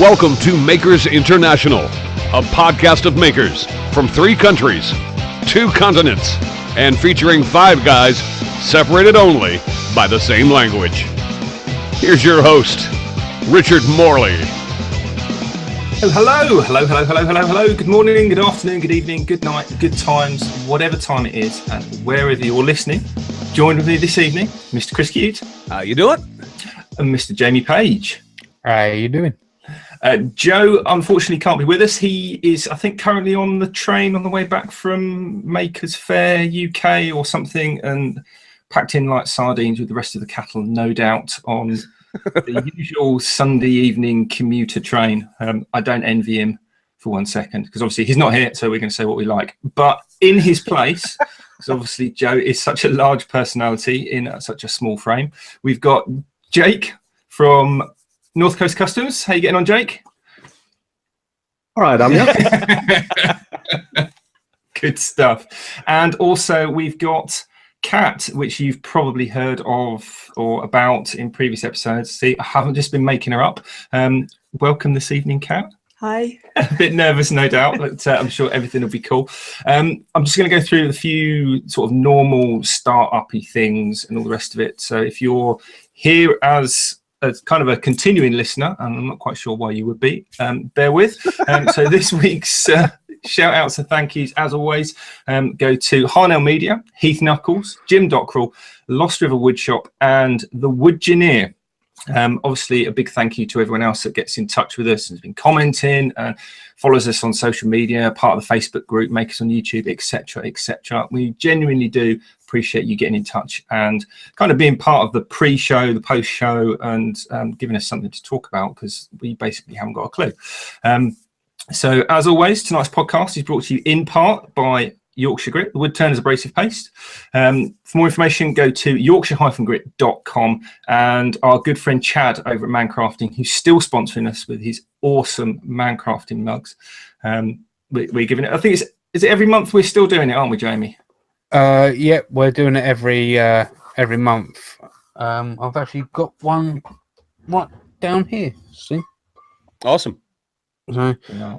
Welcome to Makers International, a podcast of makers from 3 countries, 2 continents, and featuring 5 guys separated only by the same language. Here's your host, Richard Morley. Hello. Good morning, good afternoon, good evening, good night, good times, whatever time it is, and wherever you're listening. Joined with me this evening, Mr. Chris Cute. How you doing? And Mr. Jamie Page. How you doing? Joe, unfortunately, can't be with us. He is, I think, currently on the train on the way back from Maker Faire UK or something, and packed in like sardines with the rest of the cattle, no doubt, on the usual Sunday evening commuter train. I don't envy him for 1 second, because obviously he's not here, so we're going to say what we like. But in his place, because obviously Joe is such a large personality in such a small frame, we've got Jake from North Coast Customs. How you getting on, Jake? All right, I'm here. Good stuff. And also we've got Cat, which you've probably heard of or about in previous episodes. See, I haven't just been making her up. Welcome this evening, Cat. Hi. A bit nervous, no doubt, but I'm sure everything will be cool. I'm just going to go through a few sort of normal start-up-y things and all the rest of it. So if you're here as kind of a continuing listener, and I'm not quite sure why you would be, bear with. So this week's shout outs and thank yous, as always, go to Harnell Media, Heath Knuckles, Jim Dockrell, Lost River Woodshop, and The Woodgineer. Obviously, a big thank you to everyone else that gets in touch with us and has been commenting and follows us on social media, part of the Facebook group, make us on YouTube, etc., etc. We genuinely do appreciate you getting in touch and kind of being part of the pre-show, the post-show, and giving us something to talk about, because we basically haven't got a clue. So, as always, tonight's podcast is brought to you in part by Yorkshire Grit, the wood turners abrasive paste. For more information, go to yorkshire-grit.com, and our good friend Chad over at Mancrafting, who's still sponsoring us with his awesome Mancrafting mugs. We're giving it, I think is it every month? We're still doing it, aren't we, Jamie? Yeah, we're doing it every month. I've actually got one right down here. See? Awesome. So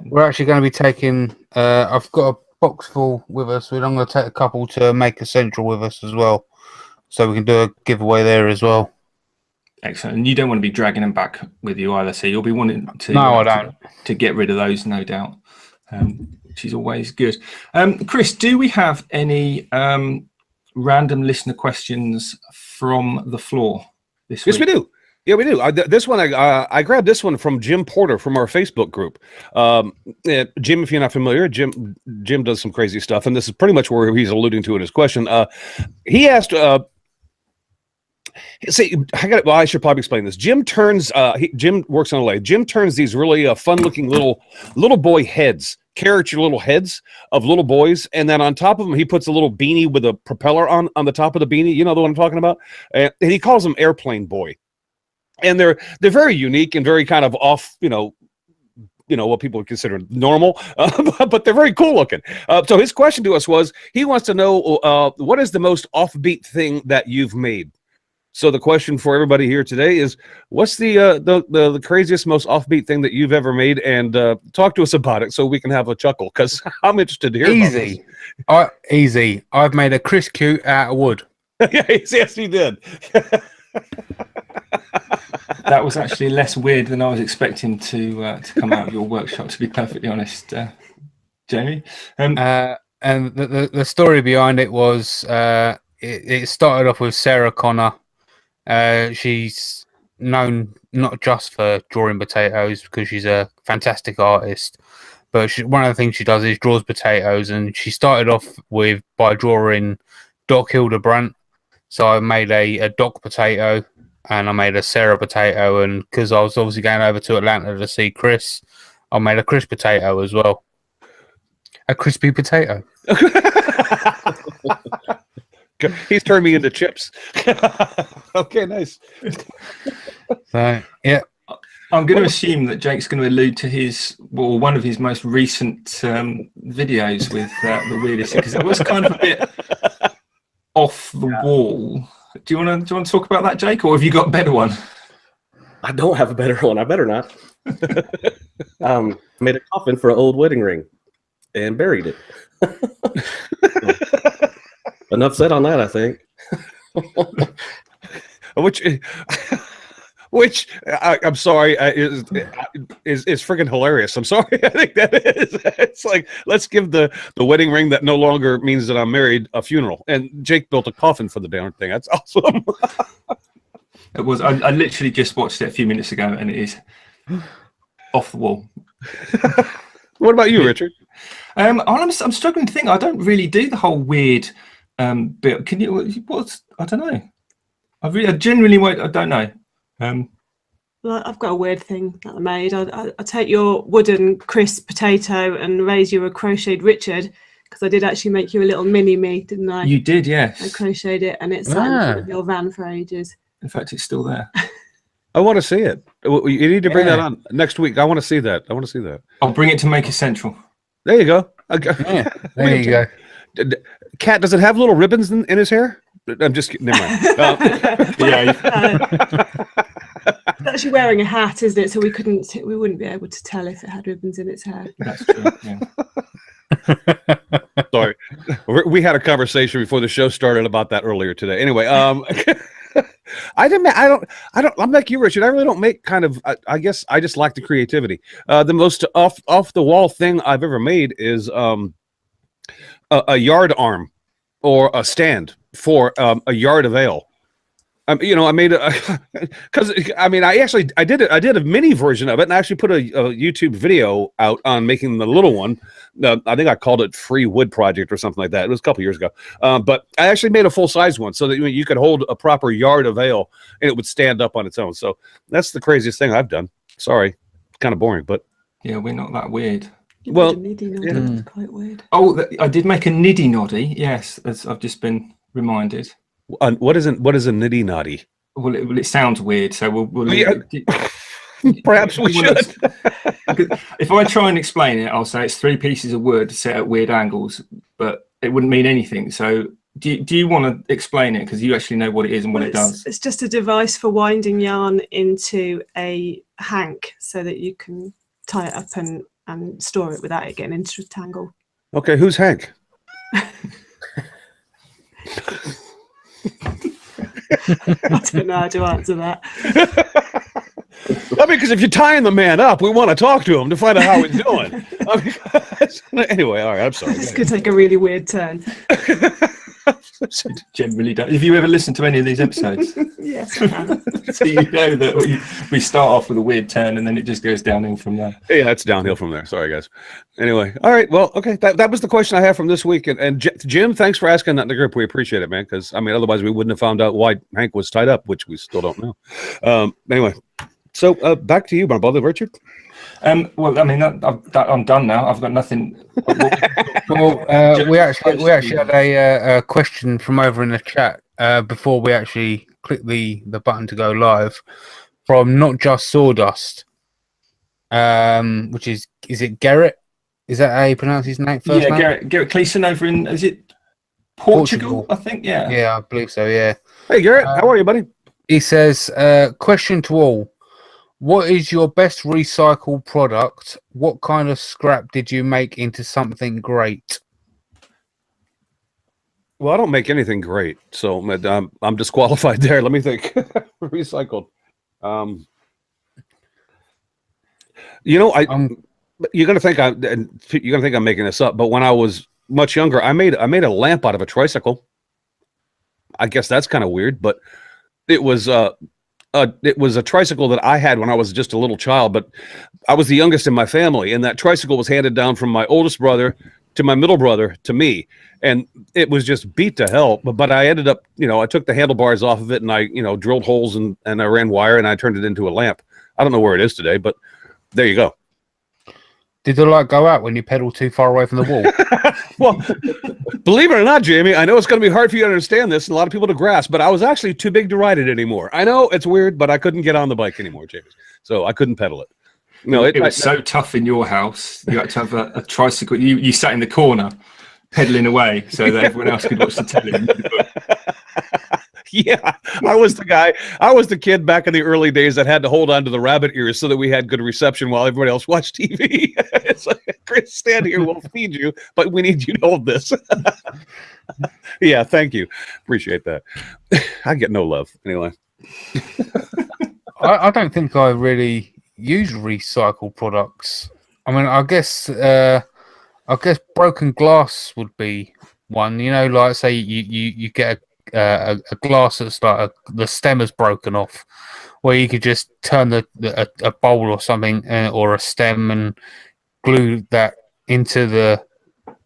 we're actually going to be taking. I've got a box full with us. I'm going to take a couple to Maker Central with us as well, so we can do a giveaway there as well. Excellent. And you don't want to be dragging them back with you either, so you'll be wanting to. No, I don't. To get rid of those, no doubt. Which is always good. Chris, do we have any random listener questions from the floor this week? Yes, we do. Yeah, we do. This one, I grabbed this one from Jim Porter from our Facebook group. Jim, if you're not familiar, Jim does some crazy stuff, and this is pretty much where he's alluding to in his question. He asked, I should probably explain this. Jim works on a lathe. Jim turns these really fun-looking little boy heads, caricature little heads of little boys, and then on top of them, he puts a little beanie with a propeller on the top of the beanie. You know the one I'm talking about? And he calls them Airplane Boy. And they're very unique and very kind of off, what people would consider normal, but they're very cool looking. So his question to us was, he wants to know what is the most offbeat thing that you've made. So the question for everybody here today is, what's the craziest, most offbeat thing that you've ever made? And talk to us about it so we can have a chuckle, because I'm interested to hear. Easy. Easy. I've made a Chris Cute out of wood. Yes, you did. That was actually less weird than I was expecting to come out of your workshop, to be perfectly honest, Jamie. And the story behind it was it started off with Sarah Connor. She's known not just for drawing potatoes, because she's a fantastic artist, but one of the things she does is draws potatoes, and she started off by drawing Doc Hildebrandt. So I made a Doc potato, and I made a Sarah potato, and because I was obviously going over to Atlanta to see Chris, I made a Chris potato as well. A crispy potato. He's turned me into chips. Okay, nice. So, yeah. I'm going to assume that Jake's going to allude to one of his most recent videos with the weirdest, because it was kind of a bit off the wall. Do you want to talk about that, Jake, or have you got a better one? I don't have a better one. I better not. Made a coffin for an old wedding ring and buried it. Enough said on that, I think. Which I'm sorry is freaking hilarious. I'm sorry. I think that is. It's like, let's give the wedding ring that no longer means that I'm married a funeral. And Jake built a coffin for the darn thing. That's awesome. It was. I literally just watched it a few minutes ago, and it is off the wall. What about you, Richard? I'm struggling to think. I don't really do the whole weird bit. Can you? What's? I don't know. I genuinely won't. I don't know. Well, I've got a weird thing that I made. I take your wooden crisp potato and raise you a crocheted Richard, because I did actually make you a little mini me, didn't I? You did, yes. I crocheted it, and it's sat in front of your van for ages. In fact, it's still there. I want to see it. You need to bring that on next week. I want to see that. I'll bring it to Maker Central. There you go. Yeah, there you go. Cat, does it have little ribbons in his hair? I'm just kidding. Never mind. It's actually wearing a hat, isn't it? So we wouldn't be able to tell if it had ribbons in its hair. That's true. Yeah. Sorry, we had a conversation before the show started about that earlier today. Anyway, I'm like you, Richard. I really don't make kind of. I guess I just lack the creativity. The most off the wall thing I've ever made is a yard arm or a stand for a yard of ale. I made because I did a mini version of it, and I actually put a YouTube video out on making the little one. I think I called it Free Wood Project or something like that. It was a couple years ago, but I actually made a full size one so that you could hold a proper yard of ale and it would stand up on its own. So that's the craziest thing I've done. Sorry, it's kind of boring, but yeah, we're not that weird. You made a niddy noddy. That's quite weird. Oh, I did make a niddy noddy. Yes, as I've just been reminded. What is a nitty noddy? Well, it sounds weird, so we'll perhaps we should. If I try and explain it, I'll say it's 3 pieces of wood set at weird angles, but it wouldn't mean anything. So do you want to explain it, because you actually know what it is and what it does? It's just a device for winding yarn into a hank so that you can tie it up and store it without it getting into a tangle. Okay, who's Hank? I don't know how to answer that. Because if you're tying the man up, we want to talk to him to find out how he's doing. Anyway, all right, I'm sorry. This could take a really weird turn. Generally don't. Have you ever listened to any of these episodes? Yes, I have. So you know that we start off with a weird turn and then it just goes downhill from there. Yeah, it's downhill from there. Sorry, guys. Anyway, all right. Well, okay. That was the question I have from this week. And Jim, thanks for asking that in the group. We appreciate it, man. Because otherwise we wouldn't have found out why Hank was tied up, which we still don't know. Anyway, so back to you, my brother, Richard. Well, I'm done now. I've got nothing. We actually had a question from over in the chat before we actually click the button to go live, from Not Just Sawdust, which is it Garrett? Is that how you pronounce his name? First name? Garrett Cleason over in, is it Portugal? I think, yeah. Yeah, I believe so, yeah. Hey, Garrett, how are you, buddy? He says, question to all. What is your best recycled product? What kind of scrap did you make into something great? Well, I don't make anything great, so I'm disqualified there. Let me think. Recycled. You're gonna think I'm making this up, but when I was much younger, I made a lamp out of a tricycle. I guess that's kind of weird, but it was a tricycle that I had when I was just a little child, but I was the youngest in my family, and that tricycle was handed down from my oldest brother to my middle brother to me, and it was just beat to hell. But I ended up, I took the handlebars off of it, and I, drilled holes and I ran wire, and I turned it into a lamp. I don't know where it is today, but there you go. Did the light go out when you pedaled too far away from the wall? Well, believe it or not, Jamie, I know it's going to be hard for you to understand this and a lot of people to grasp, but I was actually too big to ride it anymore. I know it's weird, but I couldn't get on the bike anymore, Jamie. So I couldn't pedal it. No, it was so tough in your house. You had to have a tricycle. You sat in the corner pedaling away so that everyone else could watch the telly. Yeah, I was the guy. I was the kid back in the early days that had to hold on to the rabbit ears so that we had good reception while everybody else watched TV. It's like, Chris, stand here, we'll feed you, but we need you to hold this. Yeah, thank you. Appreciate that. I get no love anyway. I don't think I really use recycled products. I mean, I guess broken glass would be one. You know, like say you get a glass that's like the stem is broken off, where you could just turn a bowl or something or a stem and glue that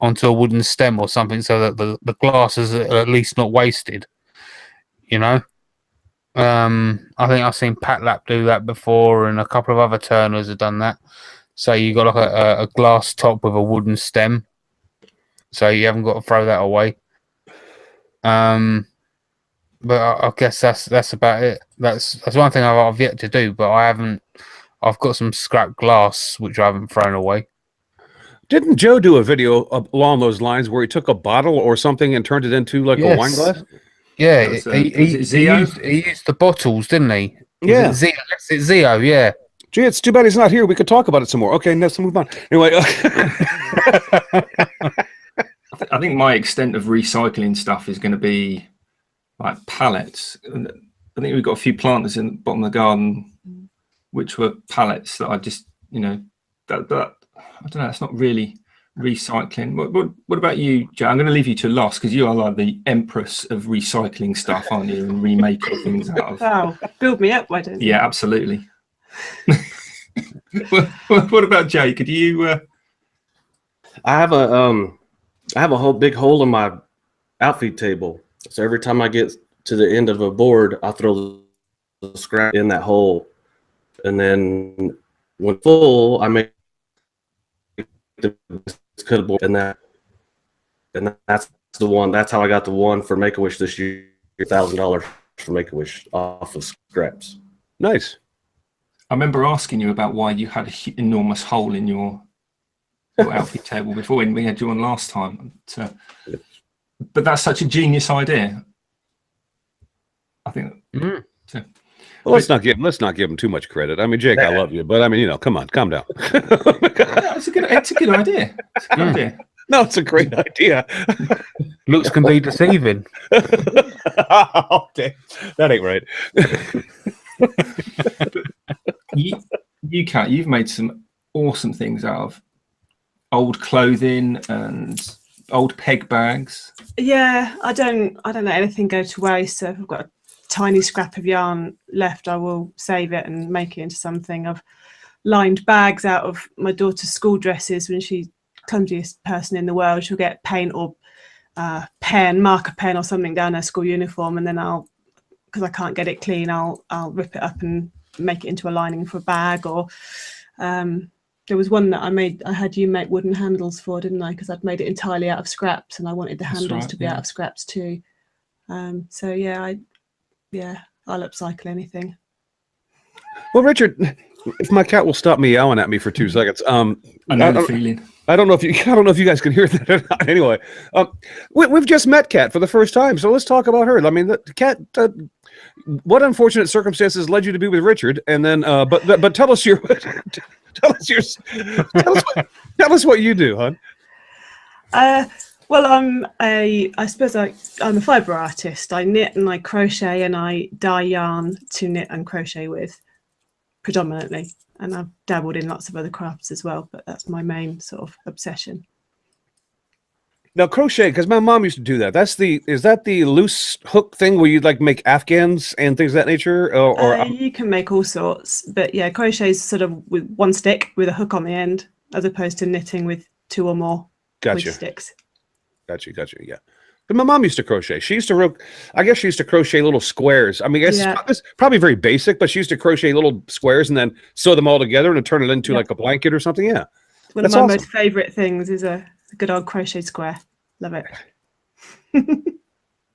onto a wooden stem or something, so that the glass is at least not wasted. You know. I think I've seen Pat Lap do that before, and a couple of other turners have done that. So you got like a glass top with a wooden stem, so you haven't got to throw that away. But I guess that's about it. That's one thing I've yet to do, but I haven't. I've got some scrap glass which I haven't thrown away. Didn't Joe do a video along those lines where he took a bottle or something and turned it into like a wine glass? Yeah, Is he used the bottles, didn't he? Yeah. Is it Zeo, yeah. Gee, it's too bad he's not here. We could talk about it some more. Okay, let's move on. Anyway. I think my extent of recycling stuff is going to be like pallets. I think we've got a few planters in the bottom of the garden, which were pallets that I just, that I don't know. It's not really recycling. What about you, Joe? I'm going to leave you to last because you are like the empress of recycling stuff, aren't you? And remaking things out of. Wow, build me up, why don't you? Yeah, absolutely. What about Jay? Could you? I have a whole big hole in my outfeed table. So every time I get to the end of a board, I throw the scrap in that hole, and then when full, I make the cuttable, and that's the one. That's how I got the one for Make-A-Wish this year. $1,000 for Make-A-Wish off of scraps. Nice. I remember asking you about why you had an enormous hole in your outfit table before when we had you on last time. But that's such a genius idea. I think. Well, let's not give him too much credit. I mean, Jake, I love you, but I mean, come on, calm down. It's a good idea. It's a good idea. No, it's a great idea. Looks can be deceiving. Oh, damn. That ain't right. You've made some awesome things out of old clothing and old peg bags. Yeah, I don't let anything go to waste. So if I've got a tiny scrap of yarn left, I will save it and make it into something. I've lined bags out of my daughter's school dresses. When she's clumsiest person in the world, she'll get paint or marker pen or something down her school uniform, and then because I can't get it clean, I'll rip it up and make it into a lining for a bag. Or there was one that I had you make wooden handles for, didn't I? Because I'd made it entirely out of scraps, and I wanted the handles to be out of scraps too. So yeah, I'll upcycle anything. Well, Richard, if my cat will stop meowing at me for 2 seconds, I know the feeling. I don't know if you guys can hear that or not. Anyway, we've just met Kat for the first time, so let's talk about her. I mean, the Kat. What unfortunate circumstances led you to be with Richard? And then, but tell us tell us what you do, hon. Well, I'm a fibre artist. I knit and I crochet and I dye yarn to knit and crochet with, predominantly. And I've dabbled in lots of other crafts as well, but that's my main sort of obsession. Now, crochet, because my mom used to do that. Is that the loose hook thing where you like make Afghans and things of that nature? Or you can make all sorts, but yeah, crochet is sort of with one stick with a hook on the end, as opposed to knitting with 2 or more with sticks. Gotcha. Yeah. But my mom used to crochet. She used to crochet little squares. I mean, it's probably very basic, but she used to crochet little squares and then sew them all together and turn it into like a blanket or something. Yeah. One of my most favorite things is a good old crochet square. Love it.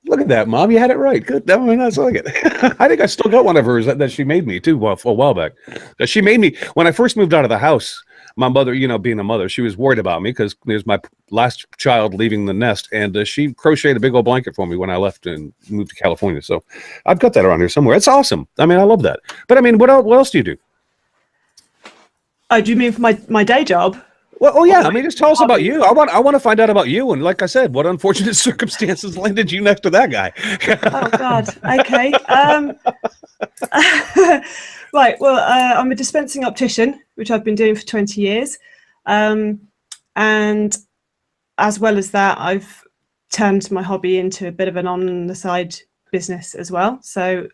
Look at that, Mom. You had it right. Good. I mean, that's like it. I think I still got one of hers that she made me too a while back. She made me when I first moved out of the house. my mother, being a mother, she was worried about me because there's my last child leaving the nest, and she crocheted a big old blanket for me when I left and moved to California. So I've got that around here somewhere. It's awesome. I mean, I love that. But I mean, what else do you do? Oh, do you mean for my day job? Well, oh yeah. I mean, just tell us about you. I want to find out about you. And like I said, what unfortunate circumstances landed you next to that guy? Oh God. Okay. Right. Well, I'm a dispensing optician, which I've been doing for 20 years, and as well as that, I've turned my hobby into a bit of an on-the-side business as well. So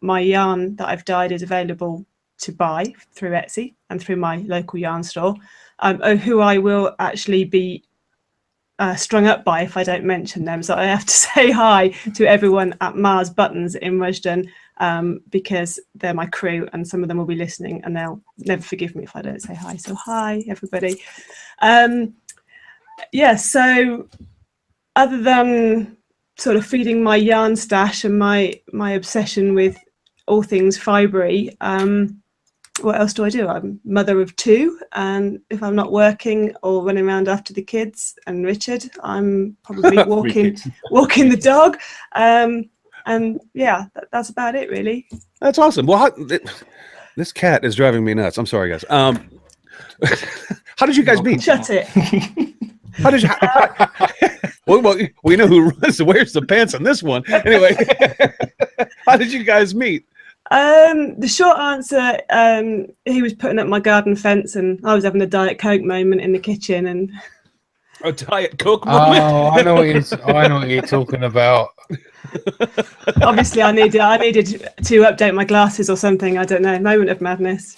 my yarn that I've dyed is available to buy through Etsy and through my local yarn store. Who I will actually be strung up by if I don't mention them. So I have to say hi to everyone at Mars Buttons in Rushden, because they're my crew and some of them will be listening and they'll never forgive me if I don't say hi. So hi, everybody. Yeah, so other than sort of feeding my yarn stash and my obsession with all things fibery, what else do I do? I'm mother of two, and if I'm not working or running around after the kids and Richard, I'm probably walking the dog. And yeah, that's about it, really. That's awesome. Well, this cat is driving me nuts. I'm sorry, guys. How did you guys meet? Shut it. How did you? Well, we know who wears the pants on this one. Anyway, how did you guys meet? The short answer, he was putting up my garden fence and I was having a Diet Coke moment in the kitchen. And a Diet Coke moment? Oh, I know what you're talking about. Obviously, I needed to update my glasses or something. I don't know. Moment of madness.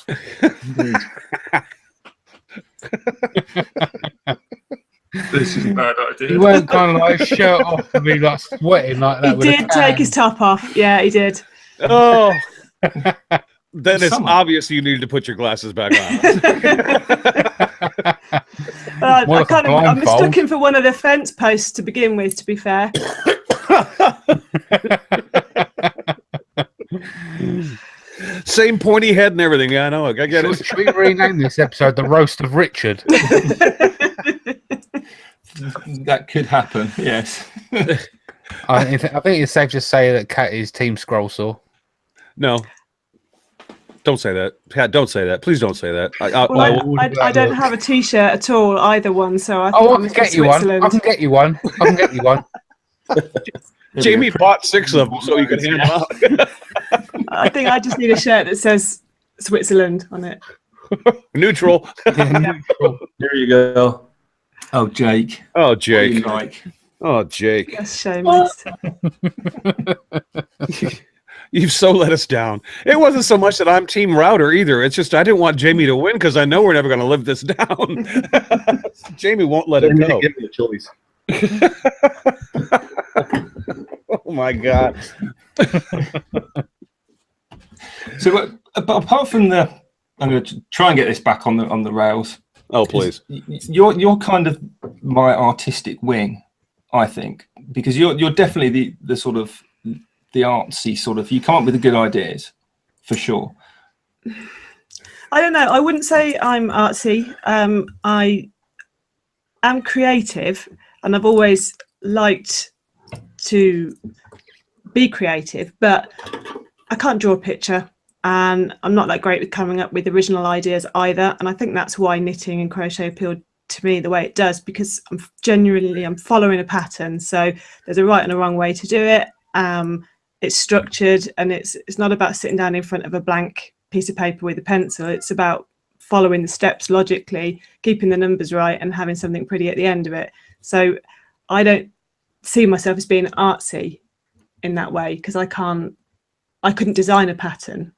This is a bad idea. He weren't kind of like shirt off and be like sweating like that. He did take his top off. Yeah, he did. Oh. Then it's obvious you needed to put your glasses back on. I mistook him for one of the fence posts to begin with, to be fair. Same pointy head and everything. Yeah, I know. I get it. Should we rename this episode The Roast of Richard? That could happen, yes. I think it's safe to say that Cat is Team Scroll Saw. No. Don't say that. Cat, don't say that. Please don't say that. I don't have a T-shirt at all, either one, so I can get you one. I can get you one. Jamie bought 6 of them so you can hand them out. I think I just need a shirt that says Switzerland on it. Neutral. Neutral. There you go. Oh, Jake. Oh, Jake. What do you like? Oh, Jake. That's shameless. You've so let us down. It wasn't so much that I'm Team Router either. It's just I didn't want Jamie to win because I know we're never going to live this down. Jamie won't let it go. Give me a choice. Oh my God. So, apart from I'm going to try and get this back on the rails. Oh, please. You're kind of my artistic wing, I think, because you're definitely the sort of the artsy sort of. You come up with the good ideas, for sure. I don't know. I wouldn't say I'm artsy. I am creative, and I've always liked to be creative, but I can't draw a picture. And I'm not that great with coming up with original ideas either. And I think that's why knitting and crochet appealed to me the way it does, because I'm following a pattern. So there's a right and a wrong way to do it. It's structured, and it's not about sitting down in front of a blank piece of paper with a pencil. It's about following the steps logically, keeping the numbers right, and having something pretty at the end of it. So I don't see myself as being artsy in that way, because I couldn't design a pattern.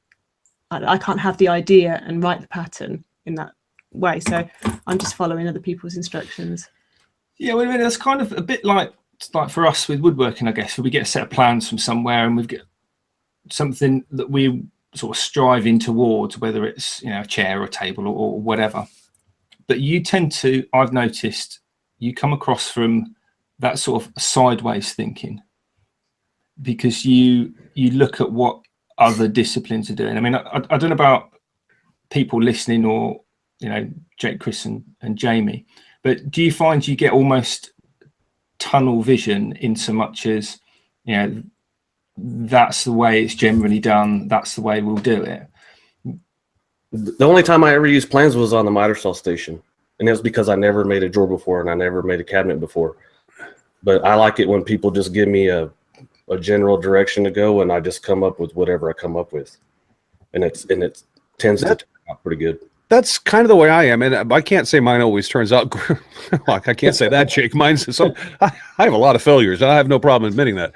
I can't have the idea and write the pattern in that way. So I'm just following other people's instructions. Yeah, well, I mean, that's kind of a bit like for us with woodworking, I guess. We get a set of plans from somewhere, and we've got something that we sort of striving towards, whether it's a chair or a table or whatever. But you tend to, I've noticed, you come across from that sort of sideways thinking, because you look at what other disciplines are doing. I mean, I don't know about people listening or Jake, Chris, and Jamie. But do you find you get almost tunnel vision in so much as, that's the way it's generally done, that's the way we'll do it? The only time I ever used plans was on the miter saw station, and it was because I never made a drawer before and I never made a cabinet before. But I like it when people just give me a general direction to go, and I just come up with whatever I come up with, and it tends to turn out pretty good. That's kind of the way I am, and I can't say mine always turns out. Well, I can't say that, Jake. Mine's some. I have a lot of failures, and I have no problem admitting that.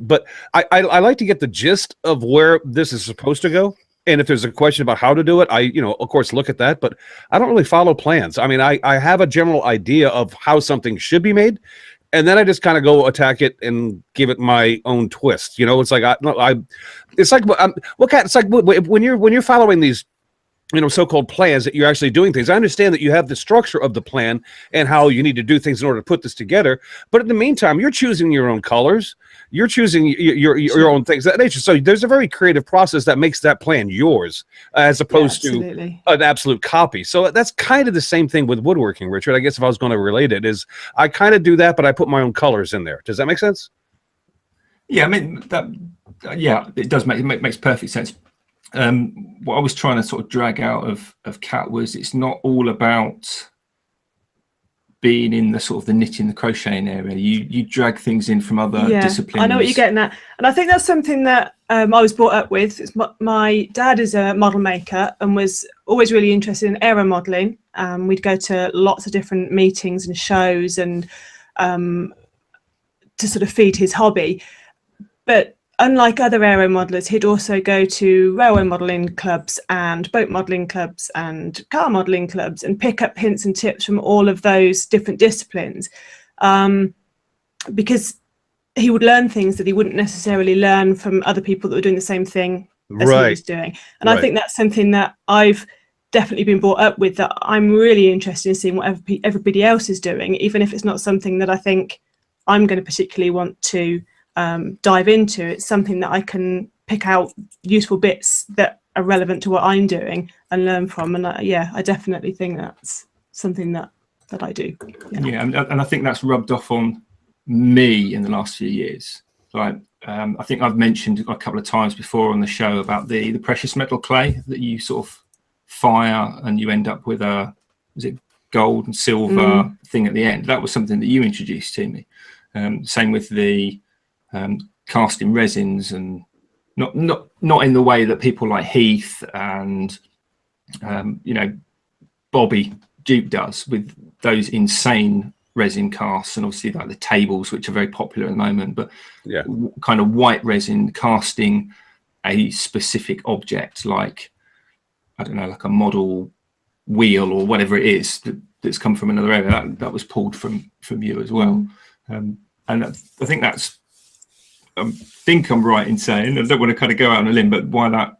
But I like to get the gist of where this is supposed to go, and if there's a question about how to do it, I of course look at that. But I don't really follow plans. I mean, I have a general idea of how something should be made, and then I just kind of go attack it and give it my own twist. It's like it's like it's like when you're following these so-called plans that you're actually doing things. I understand that you have the structure of the plan and how you need to do things in order to put this together. But in the meantime, you're choosing your own colors. You're choosing your own things of that nature. So there's a very creative process that makes that plan yours as opposed to an absolute copy. So that's kind of the same thing with woodworking, Richard. I guess if I was going to relate it, is I kind of do that, but I put my own colors in there. Does that make sense? Yeah, I mean, it does makes perfect sense. What I was trying to sort of drag out of Cat was it's not all about being in the sort of the knitting, the crocheting area. You drag things in from other disciplines. I know what you're getting at, and I think that's something that I was brought up with. My dad is a model maker and was always really interested in aero modelling. We'd go to lots of different meetings and shows and to sort of feed his hobby, but unlike other aero modelers, he'd also go to railway modelling clubs and boat modelling clubs and car modelling clubs and pick up hints and tips from all of those different disciplines, because he would learn things that he wouldn't necessarily learn from other people that were doing the same thing as he was doing. And I think that's something that I've definitely been brought up with, that I'm really interested in seeing what everybody else is doing, even if it's not something that I think I'm going to particularly want to dive into. It's something that I can pick out useful bits that are relevant to what I'm doing and learn from. And I definitely think that's something that I do. And I think that's rubbed off on me in the last few years. Like I think I've mentioned a couple of times before on the show about the precious metal clay that you sort of fire and you end up with is it gold and silver thing at the end. That was something that you introduced to me. Same with the casting resins, and not in the way that people like Heath and Bobby Duke does with those insane resin casts, and obviously like the tables, which are very popular at the moment, but kind of white resin casting a specific object, like I don't know, like a model wheel or whatever it is that's come from another area. That was pulled from you as well. And I think that's, I think I'm right in saying, I don't want to kind of go out on a limb, but why that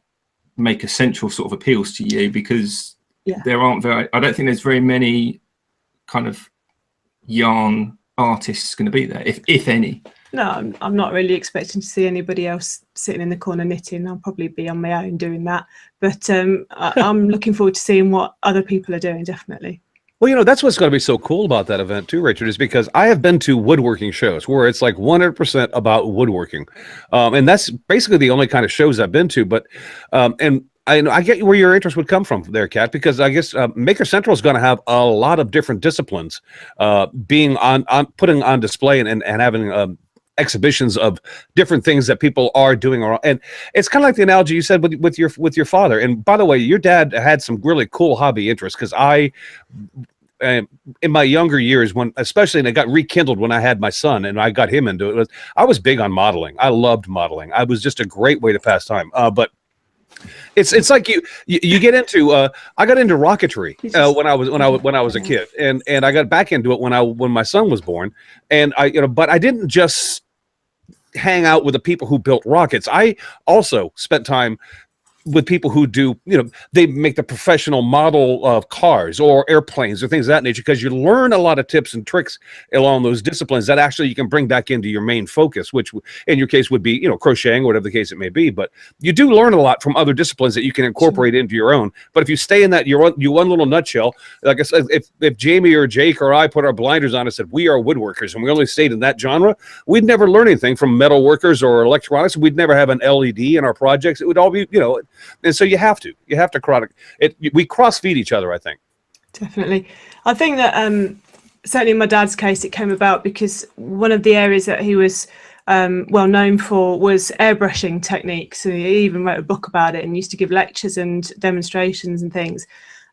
Maker Central sort of appeals to you, because there aren't I don't think there's very many kind of yarn artists going to be there, if any. No, I'm not really expecting to see anybody else sitting in the corner knitting. I'll probably be on my own doing that. But I'm looking forward to seeing what other people are doing, definitely. Well, that's what's going to be so cool about that event too, Richard, is because I have been to woodworking shows where it's like 100% about woodworking. And that's basically the only kind of shows I've been to. But and I get where your interest would come from there, Kat, because I guess Maker Central is going to have a lot of different disciplines being putting on display and having exhibitions of different things that people are doing. And it's kind of like the analogy you said with your father. And by the way, your dad had some really cool hobby interests, because in my younger years, especially, and it got rekindled when I had my son and I got him into it, I was big on modeling. I loved modeling. I was just a great way to pass time. But it's like you get into I got into rocketry when I was a kid, and I got back into it when my son was born, and but I didn't just hang out with the people who built rockets. I also spent time with people who do, they make the professional model of cars or airplanes or things of that nature, because you learn a lot of tips and tricks along those disciplines that actually you can bring back into your main focus, which in your case would be, crocheting or whatever the case it may be. But you do learn a lot from other disciplines that you can incorporate into your own. But if you stay in that you one little nutshell, like I said, if Jamie or Jake or I put our blinders on and said we are woodworkers and we only stayed in that genre, we'd never learn anything from metal workers or electronics. We'd never have an LED in our projects. It would all be, and so you have to we cross feed each other, I think. Definitely. I think that certainly in my dad's case, it came about because one of the areas that he was well known for was airbrushing techniques. So he even wrote a book about it and used to give lectures and demonstrations and things.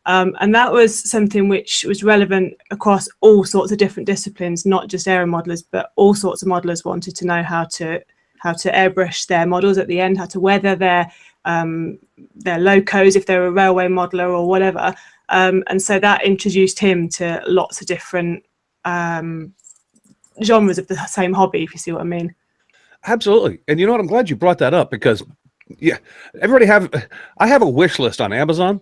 And that was something which was relevant across all sorts of different disciplines, not just aero modelers, but all sorts of modelers wanted to know how to airbrush their models at the end, how to weather their locos if they're a railway modeler or whatever. And so that introduced him to lots of different genres of the same hobby, if you see what I mean. Absolutely. And you know what? I'm glad you brought that up, because I have a wish list on Amazon.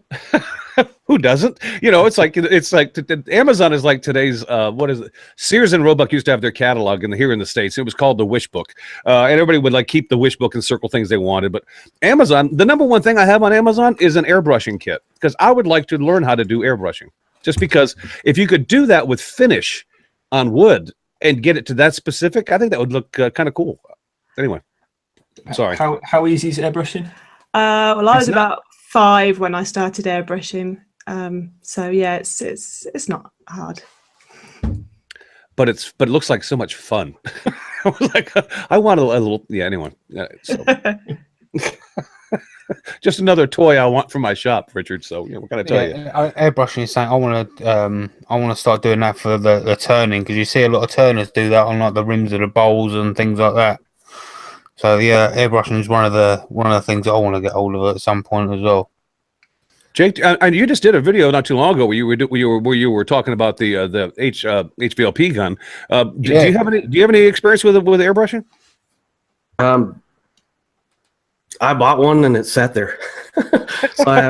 Who doesn't? It's like Amazon is like today's what is it? Sears and Roebuck used to have their catalog here in the States. It was called the Wish Book, and everybody would keep the Wish Book and circle things they wanted. But Amazon, the number one thing I have on Amazon is an airbrushing kit, because I would like to learn how to do airbrushing. Just because if you could do that with finish on wood and get it to that specific, I think that would look kind of cool. Anyway, sorry. How easy is airbrushing? Well, I was about 5 when I started airbrushing. So yeah, it's not hard. But it looks like so much fun. I was like, I want a little. Yeah. Anyway, so. Just another toy I want for my shop, Richard. So what can I tell you? Airbrushing is saying I want to start doing that for the turning, because you see a lot of turners do that on the rims of the bowls and things like that. So yeah, airbrushing is one of the things that I want to get hold of at some point as well. Jake, and you just did a video not too long ago where you were talking about the HVLP gun. Do you have any experience with airbrushing? I bought one and it sat there, so I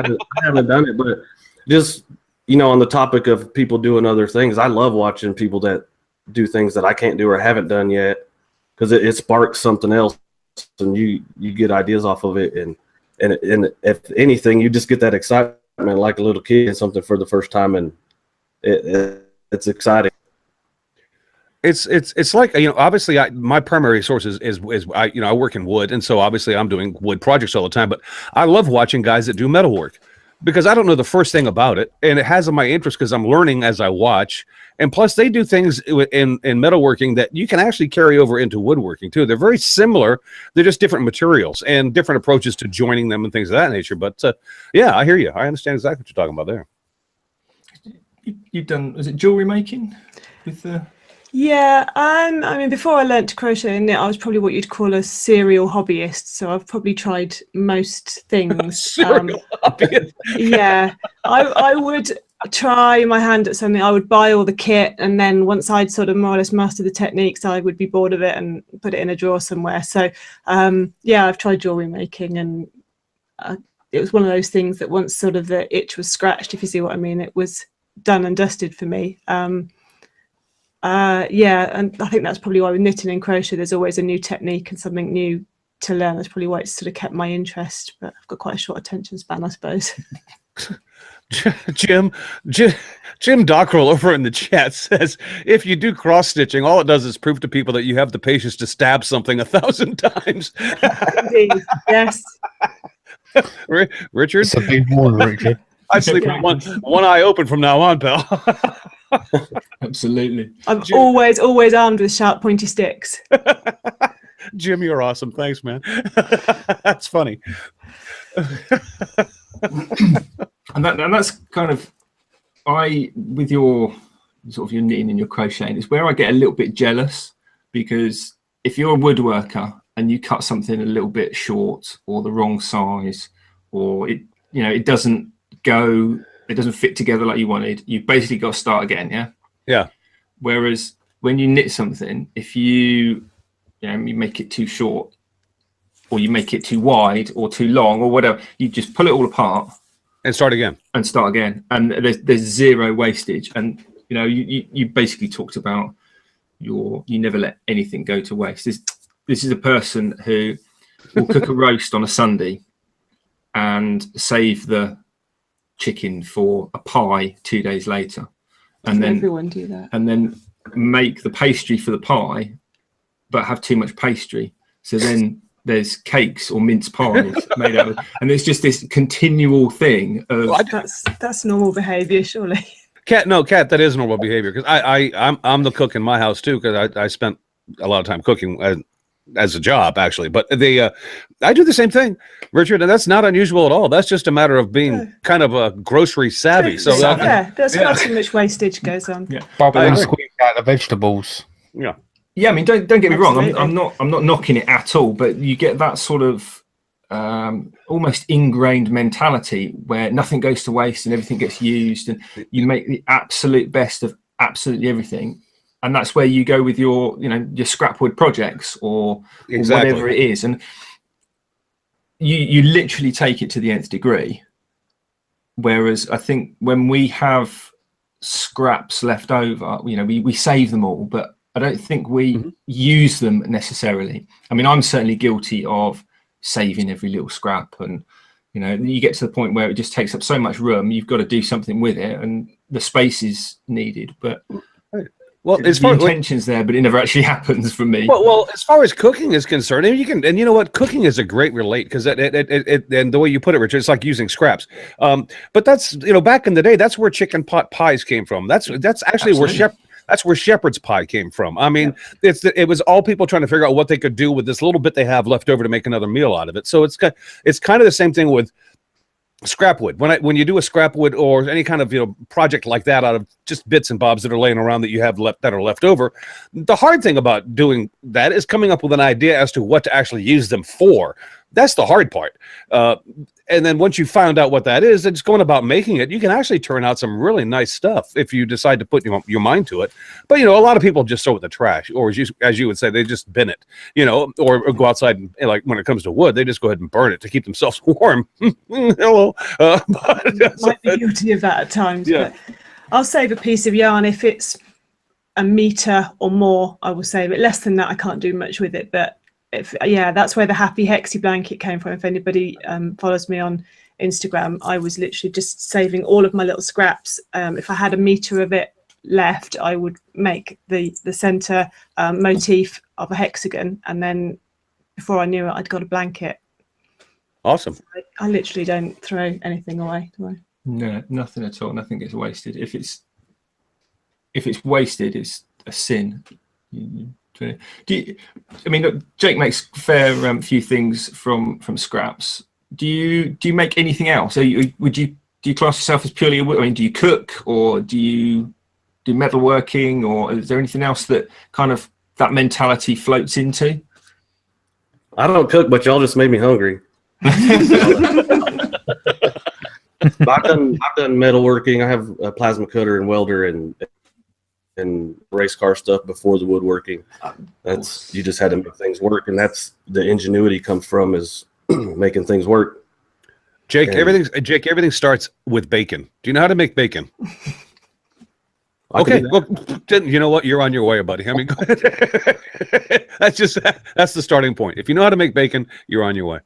haven't done it. But just on the topic of people doing other things, I love watching people that do things that I can't do or haven't done yet, because it sparks something else, and you get ideas off of it, and if anything, you just get that excitement like a little kid and something for the first time, and it's exciting. It's like, obviously my primary source is I work in wood, and so obviously I'm doing wood projects all the time, but I love watching guys that do metalwork, because I don't know the first thing about it, and it has my interest because I'm learning as I watch. And plus they do things in metalworking that you can actually carry over into woodworking too. They're very similar. They're just different materials and different approaches to joining them and things of that nature. But yeah, I hear you. I understand exactly what you're talking about there. You've done, is it jewelry making with the... Yeah, I mean, before I learnt to crochet and knit, I was probably what you'd call a serial hobbyist. So I've probably tried most things. Serial hobbyist. Yeah, I would try my hand at something. I would buy all the kit, and then once I'd sort of more or less mastered the techniques, I would be bored of it and put it in a drawer somewhere. So yeah, I've tried jewelry making, and it was one of those things that once sort of the itch was scratched, if you see what I mean, it was done and dusted for me. Yeah, and I think that's probably why with knitting and crochet there's always a new technique and something new to learn. That's probably why it's sort of kept my interest, but I've got quite a short attention span, I suppose. Jim Dockrell over in the chat says, if you do cross stitching, all it does is prove to people that you have the patience to stab something 1,000 times. Indeed, yes. Richard? It's a big one, Richard. I sleep with one eye open from now on, pal. Absolutely. I'm always armed with sharp, pointy sticks. Jim, you're awesome. Thanks, man. That's funny. and that's kind of, with your sort of your knitting and your crocheting, is where I get a little bit jealous, because if you're a woodworker and you cut something a little bit short or the wrong size, or it doesn't fit together like you wanted, you basically got to start again. Yeah. Whereas when you knit something, if you make it too short, or you make it too wide or too long or whatever. You just pull it all apart And start again. And there's zero wastage. And you basically talked about you never let anything go to waste. This is a person who will cook a roast on a Sunday and save the chicken for a pie 2 days later, and then everyone do that, and then make the pastry for the pie, but have too much pastry. So then there's cakes or mince pies made out of, and it's just this continual thing of that's normal behavior, surely. Cat, that is normal behavior, because I'm the cook in my house too, because I spent a lot of time cooking as a job, actually. But I do the same thing, Richard, and that's not unusual at all. That's just a matter of being kind of a grocery savvy. So there's far too much wastage goes on. Yeah, bubbling squeeze out the vegetables. Yeah. I mean, don't get me wrong. Absolutely. I'm not knocking it at all, but you get that sort of almost ingrained mentality where nothing goes to waste and everything gets used, and you make the absolute best of absolutely everything. And that's where you go with your scrapwood projects or whatever it is. And you literally take it to the nth degree. Whereas I think when we have scraps left over, we save them all, but I don't think we use them necessarily. I mean, I'm certainly guilty of saving every little scrap, and you get to the point where it just takes up so much room, you've got to do something with it, and the space is needed. But well, as far as intentions there, but it never actually happens for me. Well, as far as cooking is concerned, and you know what, cooking is a great relate, because it and the way you put it, Richard, it's like using scraps. But that's back in the day, that's where chicken pot pies came from. That's actually where shepherd's pie came from. I mean, it was all people trying to figure out what they could do with this little bit they have left over to make another meal out of it. So it's kind of the same thing with scrapwood. When you do a scrapwood or any kind of project like that out of just bits and bobs that are laying around that you have that are left over, the hard thing about doing that is coming up with an idea as to what to actually use them for. That's the hard part. And then once you found out what that is, and just going about making it, you can actually turn out some really nice stuff if you decide to put your mind to it. But a lot of people just throw it in the trash, or as you would say, they just bin it, or go outside and, like when it comes to wood, they just go ahead and burn it to keep themselves warm. Hello. Might be guilty of that at times. Yeah. But I'll save a piece of yarn if it's a meter or more. I will save it. Less than that, I can't do much with it. But that's where the happy hexy blanket came from. If anybody follows me on Instagram, I was literally just saving all of my little scraps. If I had a meter of it left, I would make the center motif of a hexagon, and then before I knew it, I'd got a blanket. Awesome. So I literally don't throw anything away, do I? No, nothing at all. Nothing gets wasted. If it's wasted, it's a sin. Jake makes fair few things from scraps. Do you make anything else? Do you class yourself as purely do you cook, or do you do metalworking, or is there anything else that kind of that mentality floats into? I don't cook, but y'all just made me hungry. I've done metalworking. I have a plasma cutter and welder and race car stuff before the woodworking. That's, you just had to make things work, and that's the ingenuity comes from, is making things work. Jake, everything starts with bacon. Do you know how to make bacon? Okay, well, then you know what? You're on your way, buddy. I mean, that's the starting point. If you know how to make bacon, you're on your way.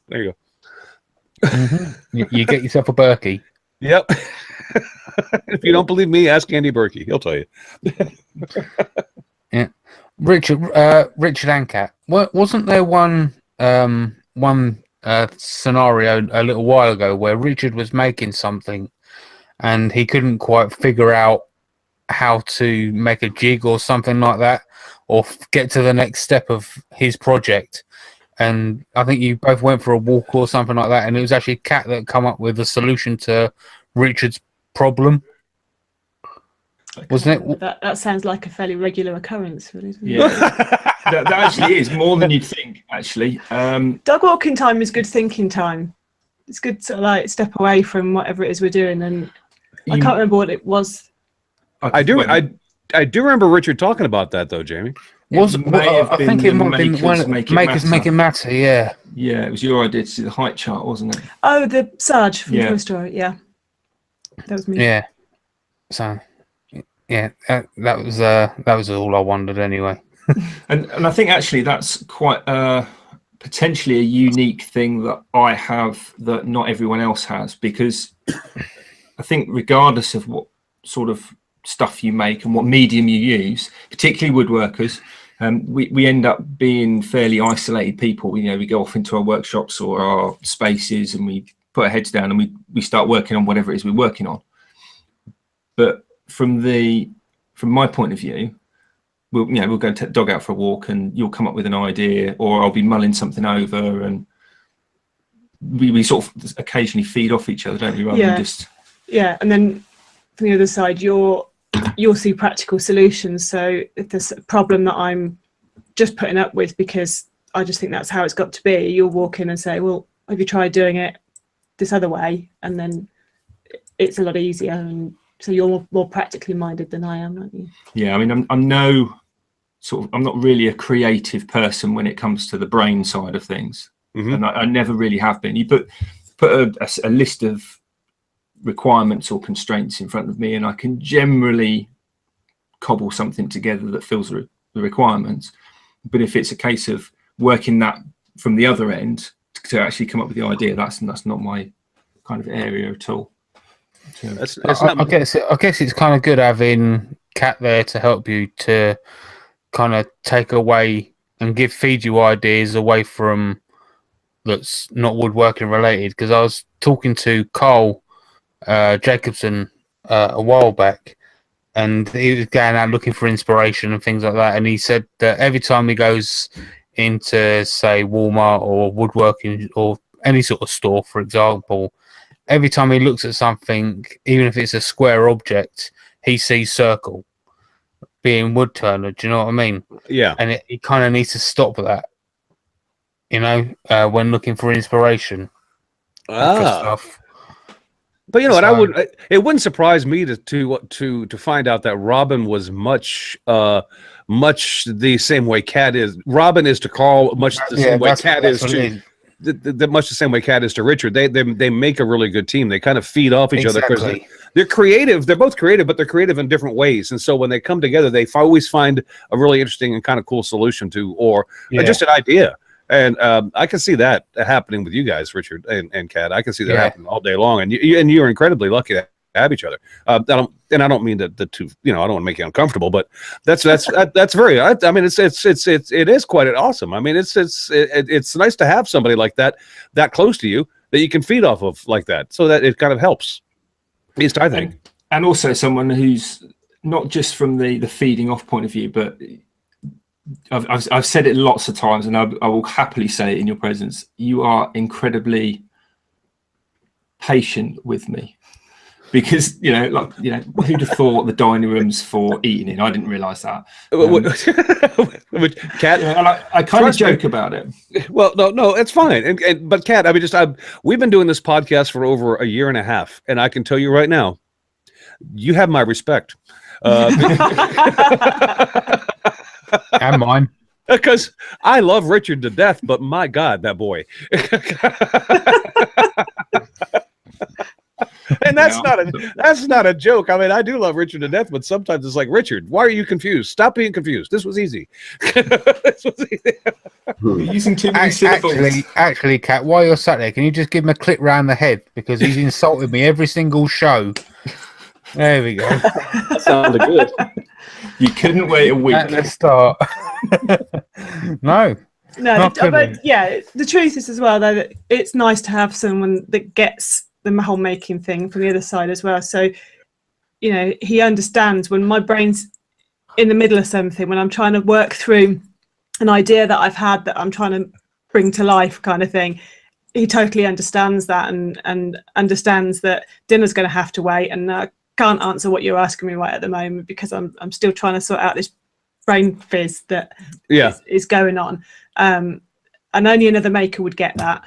There you go. You get yourself a Berkey. Yep. If you don't believe me, ask Andy Berkey. He'll tell you. Yeah, Richard and Cat. Wasn't there one scenario a little while ago where Richard was making something and he couldn't quite figure out how to make a jig or something like that, or get to the next step of his project? And I think you both went for a walk or something like that, and it was actually Cat that come up with a solution to Richard's problem. Wasn't it? That sounds like a fairly regular occurrence, really. Yeah, that actually is more than you'd think. Actually, dog walking time is good thinking time. It's good to like step away from whatever it is we're doing, and I can't remember what it was. I do remember Richard talking about that though, Jamie. I think it might have been when Makers Make It Matter. Yeah. Yeah, it was your idea to do the height chart, wasn't it? Oh, the Sarge from Yeah. Toy Story. Yeah, that was me. Yeah. So, yeah, that was all I wondered anyway. And I think actually that's quite potentially a unique thing that I have that not everyone else has, because I think regardless of what sort of stuff you make and what medium you use, particularly woodworkers, we end up being fairly isolated people. You know, we go off into our workshops or our spaces and we put our heads down and we start working on whatever it is we're working on. But from my point of view, we'll go dog out for a walk and you'll come up with an idea, or I'll be mulling something over, and we sort of occasionally feed off each other, don't we? Rather than just and then from the other side, you'll see practical solutions. So if there's a problem that I'm just putting up with because I just think that's how it's got to be, you'll walk in and say, well, have you tried doing it this other way? And then it's a lot easier. And so you're more practically minded than I am, aren't you? Yeah, I mean, I'm not really a creative person when it comes to the brain side of things. Mm-hmm. And I never really have been. You put a list of requirements or constraints in front of me and I can generally cobble something together that fills the requirements. But if it's a case of working that from the other end to actually come up with the idea, that's not my kind of area at all. I guess it's kind of good having Cat there to help you to kind of take away and feed you ideas away from that's not woodworking related. Because I was talking to Carl Jacobson a while back, and he was going out looking for inspiration and things like that. And he said that every time he goes into, say, Walmart or woodworking or any sort of store, for example, every time he looks at something, even if it's a square object, he sees circle being wood turner. Do you know what I mean? Yeah. And he kind of needs to stop that, when looking for inspiration for stuff. But you know what? It wouldn't surprise me to find out that Robin was much the same way Cat is. Robin is to Carl much the same way Cat is to. Much the same way Cat is to Richard. They make a really good team. They kind of feed off each other because they're creative. They're both creative, but they're creative in different ways. And so when they come together, they always find a really interesting and kind of cool solution to, or just an idea. And I can see that happening with you guys, Richard and Cat. I can see that happening all day long. And you're incredibly lucky to have each other. I don't mean that the two. I don't want to make you uncomfortable, but that's very. I mean, it is quite awesome. I mean, it's nice to have somebody like that close to you that you can feed off of like that, so that it kind of helps. At least I think. And also someone who's not just from the feeding off point of view, but I've said it lots of times, and I will happily say it in your presence. You are incredibly patient with me. Because who'd have thought the dining room's for eating in? I didn't realise that. Cat, I kind of joke about it. Well, no, it's fine. But Cat, I mean, we've been doing this podcast for over a year and a half, and I can tell you right now, you have my respect. And mine. Because I love Richard to death, but my God, that boy. And that's not a joke. I mean, I do love Richard to death, but sometimes it's like, Richard, why are you confused? Stop being confused. This was easy. You're using too many syllables. Actually, Cat, while you're sat there, can you just give him a clip round the head? Because he's insulted me every single show. There we go. That sounded good. You couldn't wait a week. Let's start. No, but the truth is as well, though, that it's nice to have someone that gets the whole making thing from the other side as well. So, he understands when my brain's in the middle of something, when I'm trying to work through an idea that I've had that I'm trying to bring to life kind of thing. He totally understands that and understands that dinner's going to have to wait, and I can't answer what you're asking me right at the moment because I'm still trying to sort out this brain fizz that is going on. And only another maker would get that.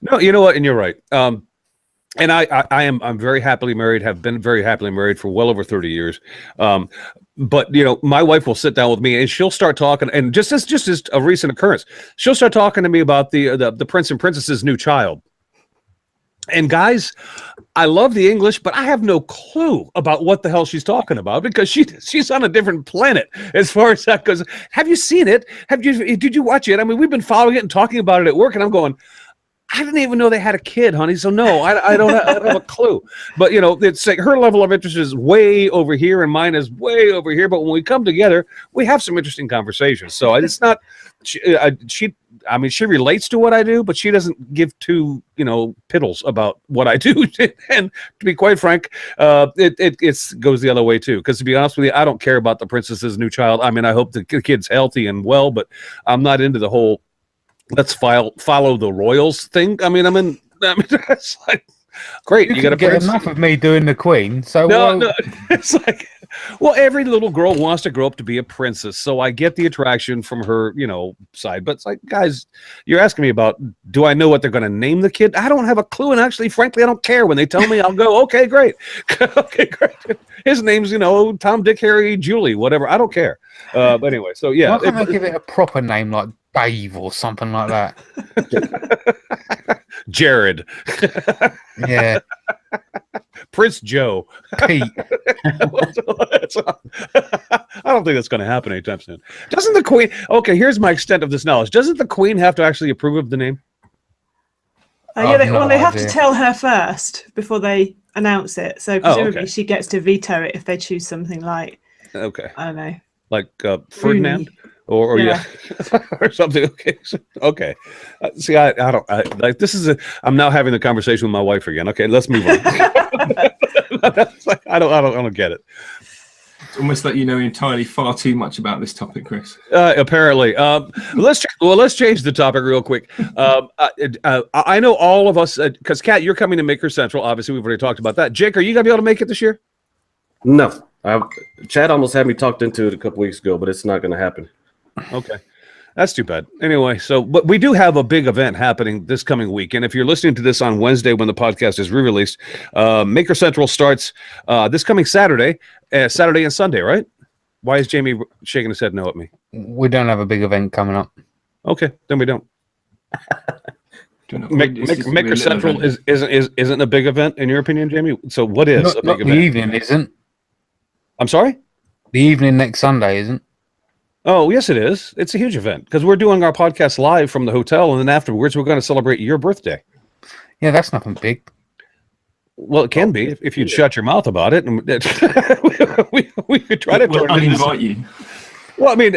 No, you know what? And you're right. And I'm very happily married, have been very happily married for well over 30 years. But my wife will sit down with me and she'll start talking, and just as a recent occurrence, she'll start talking to me about the Prince and Princess's new child. And guys, I love the English, but I have no clue about what the hell she's talking about, because she's on a different planet as far as that goes. Have you seen it? Did you watch it? I mean, we've been following it and talking about it at work, and I'm going, I didn't even know they had a kid, honey. So no, I don't have a clue. But it's like her level of interest is way over here, and mine is way over here. But when we come together, we have some interesting conversations. So it's not she relates to what I do, but she doesn't give two piddles about what I do. And to be quite frank, it goes the other way too. Because to be honest with you, I don't care about the princess's new child. I mean, I hope the kid's healthy and well, but I'm not into the whole let's follow the royals thing. I mean, it's like, great. You got to get enough of me doing the queen. So no, it's like, well, every little girl wants to grow up to be a princess. So I get the attraction from her, side. But it's like, guys, you're asking me about, do I know what they're going to name the kid? I don't have a clue. And actually, frankly, I don't care. When they tell me, I'll go, okay, great. Okay, great. His name's, Tom, Dick, Harry, Julie, whatever. I don't care. But anyway, so yeah. Why can't they give it a proper name like Dave or something like that? Jared. Yeah. Prince Joe. Pete. I don't think that's going to happen anytime soon. Doesn't the Queen... Okay, here's my extent of this knowledge. Doesn't the Queen have to actually approve of the name? They have to tell her first before they announce it. So presumably she gets to veto it if they choose something like... Okay. I don't know. Like Ferdinand? Or yeah, or something. Okay. See, I don't like this. I'm now having the conversation with my wife again. Okay, let's move on. I don't get it. It's almost like entirely far too much about this topic, Chris. Apparently, let's change the topic real quick. I know all of us, because Kat, you're coming to Maker Central. Obviously, we've already talked about that. Jake, are you gonna be able to make it this year? No, Chad almost had me talked into it a couple weeks ago, but it's not going to happen. Okay. That's too bad. Anyway, but we do have a big event happening this coming week. And if you're listening to this on Wednesday when the podcast is re-released, Maker Central starts this coming Saturday and Sunday, right? Why is Jamie shaking his head no at me? We don't have a big event coming up. Okay, then we don't. Maker Central isn't a big event in your opinion, Jamie? So what is a big event? The evening isn't. I'm sorry? The evening next Sunday isn't. Oh, yes, it is. It's a huge event because we're doing our podcast live from the hotel, and then afterwards we're going to celebrate your birthday. Yeah, that's nothing big. Well, it can be if you'd shut your mouth about it, and we could try to uninvite you. Well, I mean,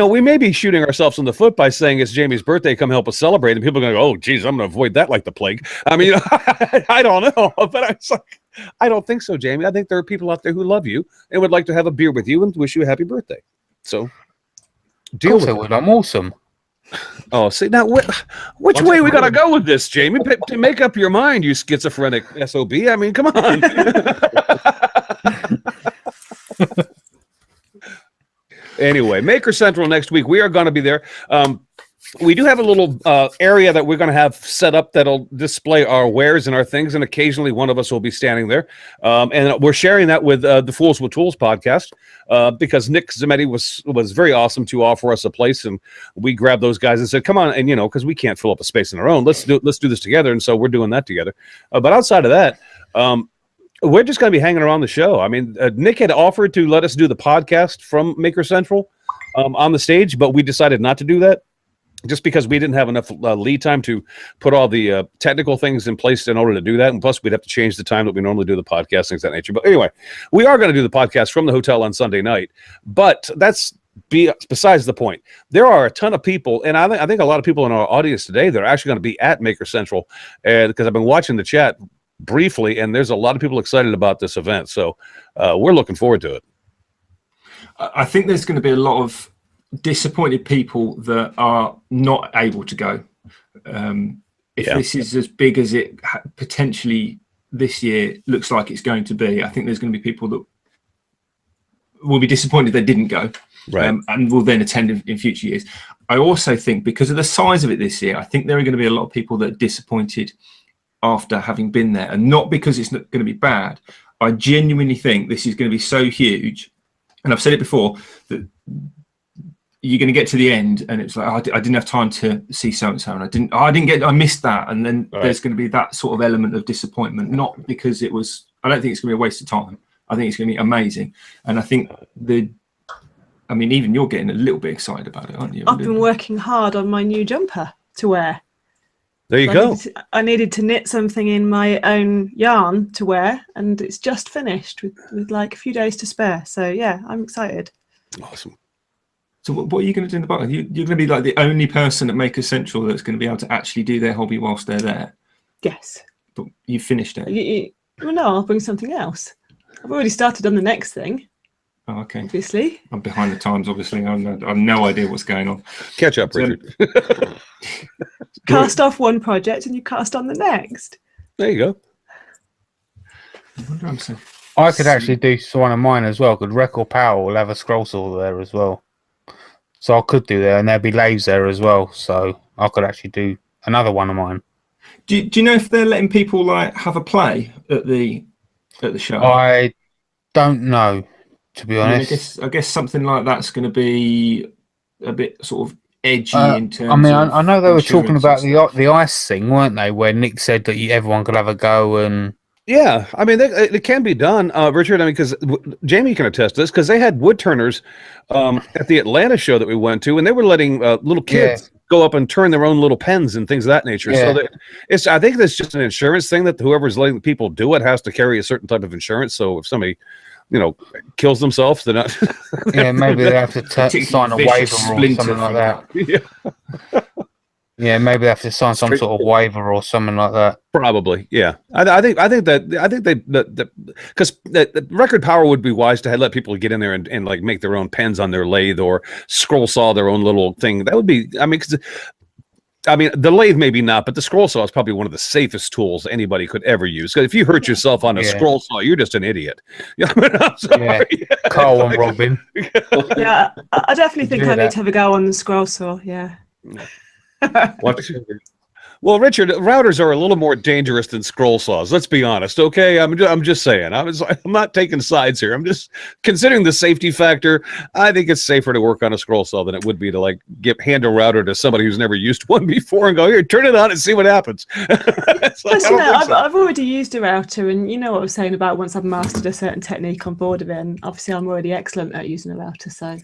we may be shooting ourselves in the foot by saying it's Jamie's birthday, come help us celebrate, and people are going to go, "Oh, geez, I'm going to avoid that like the plague." I mean, I don't know, but I don't think so, Jamie. I think there are people out there who love you and would like to have a beer with you and wish you a happy birthday. So. Deal with it. I'm awesome. Oh, see now, which way we gotta go with this, Jamie? To make up your mind, you schizophrenic SOB. I mean, come on. Anyway, Maker Central next week. We are going to be there. We do have a little area that we're going to have set up that'll display our wares and our things, and occasionally one of us will be standing there. And we're sharing that with the Fools with Tools podcast because Nick Zametti was very awesome to offer us a place, and we grabbed those guys and said, "Come on!" And because we can't fill up a space on our own, let's do this together. And so we're doing that together. But outside of that, we're just going to be hanging around the show. I mean, Nick had offered to let us do the podcast from Maker Central on the stage, but we decided not to do that. Just because we didn't have enough lead time to put all the technical things in place in order to do that. And plus, we'd have to change the time that we normally do the podcast, things of that nature. But anyway, we are going to do the podcast from the hotel on Sunday night. But that's besides the point. There are a ton of people, and I think a lot of people in our audience today that are actually going to be at Maker Central because I've been watching the chat briefly, and there's a lot of people excited about this event. So we're looking forward to it. I think there's going to be a lot of disappointed people that are not able to go. This is as big as it potentially this year looks like it's going to be, I think there's going to be people that will be disappointed they didn't go, right, and will then attend in future years. I also think because of the size of it this year, I think there are going to be a lot of people that are disappointed after having been there, and not because it's not going to be bad. I genuinely think this is going to be so huge and I've said it before, that you're going to get to the end and it's like, I didn't have time to see so-and-so, and I missed that. And then there's going to be that sort of element of disappointment, not because I don't think it's going to be a waste of time. I think it's going to be amazing. And I think even you're getting a little bit excited about it, aren't you? I've been working hard on my new jumper to wear. There you go. I needed to knit something in my own yarn to wear, and it's just finished with like a few days to spare. So yeah, I'm excited. Awesome. So what are you going to do in the background? You're going to be like the only person at Maker Central that's going to be able to actually do their hobby whilst they're there. Yes. But you've finished it. Well, no, I'll bring something else. I've already started on the next thing. Oh, okay. Obviously. I'm behind the times, obviously. I've no idea what's going on. Catch up, Richard. Cast off one project and you cast on the next. There you go. I could actually do one of mine as well. Because Record Power will have a scroll saw there as well. So I could do that, and there'll be lathes there as well. So I could actually do another one of mine. Do you know if they're letting people like have a play at the show? I don't know, to be honest. I guess something like that's going to be a bit sort of edgy in terms. I know they were talking about the ice thing, weren't they? Where Nick said that everyone could have a go and. Yeah, I mean, it can be done, Richard. I mean, because Jamie can attest to this, because they had wood turners at the Atlanta show that we went to, and they were letting little kids go up and turn their own little pens and things of that nature. Yeah. So I think that's just an insurance thing that whoever's letting people do it has to carry a certain type of insurance. So if somebody, kills themselves, they're not. Yeah, maybe they have to sign a waiver or something like that. Yeah. Yeah, maybe they have to sign some sort of waiver or something like that. Probably, yeah. I think because the Record Power would be wise to let people get in there and like make their own pens on their lathe or scroll saw their own little thing. That would be, the lathe maybe not, but the scroll saw is probably one of the safest tools anybody could ever use. Because if you hurt yourself on a scroll saw, you're just an idiot. I'm sorry. Yeah. Carl and Robin. Yeah, I definitely think I need to have a go on the scroll saw. Yeah. Well, Richard, routers are a little more dangerous than scroll saws. Let's be honest, okay? I'm just saying. I'm not taking sides here. I'm just considering the safety factor. I think it's safer to work on a scroll saw than it would be to hand a router to somebody who's never used one before and go, here, turn it on and see what happens. I've already used a router, and you know what I was saying about once I've mastered a certain technique on board of it. And obviously, I'm already excellent at using a router, so I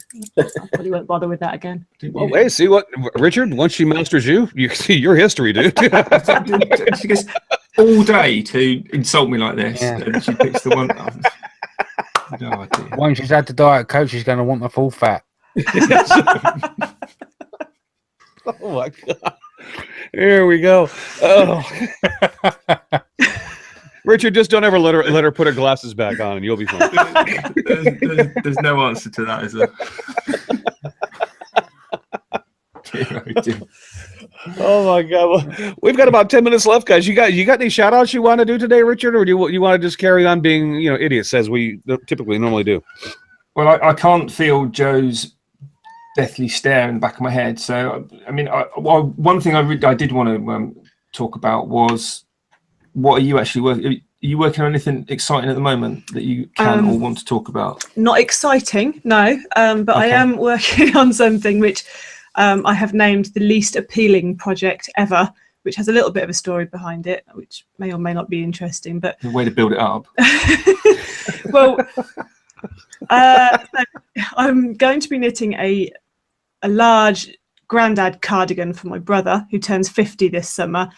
probably won't bother with that again. Well, hey, see what, Richard? Once she masters you see your history, dude. She goes all day to insult me like this, and she picks the one. No idea. Once she's had the Diet Coke, she's going to want the full fat. Oh my god! Here we go. Oh. Richard, just don't ever let her put her glasses back on, and you'll be fine. There's no answer to that, is there? Oh my god! Well, we've got about 10 minutes left, guys. You got any shout outs you want to do today, Richard, or do you want to just carry on being idiots as we typically normally do? Well, I can't feel Joe's deathly stare in the back of my head. So one thing I did want to talk about was, what are you actually working? Are you working on anything exciting at the moment that you can or want to talk about? Not exciting, no. But okay. I am working on something which I have named the least appealing project ever, which has a little bit of a story behind it, which may or may not be interesting. But the way to build it up. Well, I'm going to be knitting a large granddad cardigan for my brother, who turns 50 this summer.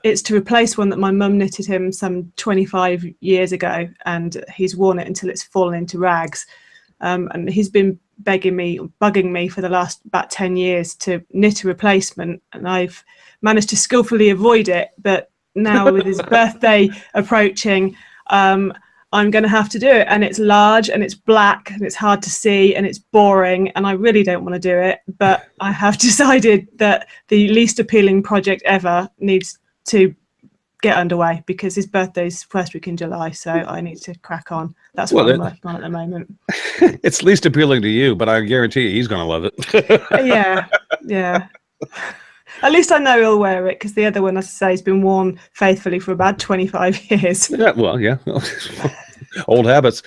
It's to replace one that my mum knitted him some 25 years ago, and he's worn it until it's fallen into rags. And he's been bugging me for the last about 10 years to knit a replacement, and I've managed to skillfully avoid it. But now with his birthday approaching, I'm going to have to do it, and it's large and it's black and it's hard to see and it's boring, and I really don't want to do it, but I have decided that the least appealing project ever needs to get underway because his birthday's first week in July, so I need to crack on. That's what I'm working on at the moment. It's least appealing to you, but I guarantee you he's going to love it. Yeah. At least I know he'll wear it, because the other one, as I say, has been worn faithfully for about 25 years. Yeah, well, yeah. Old habits.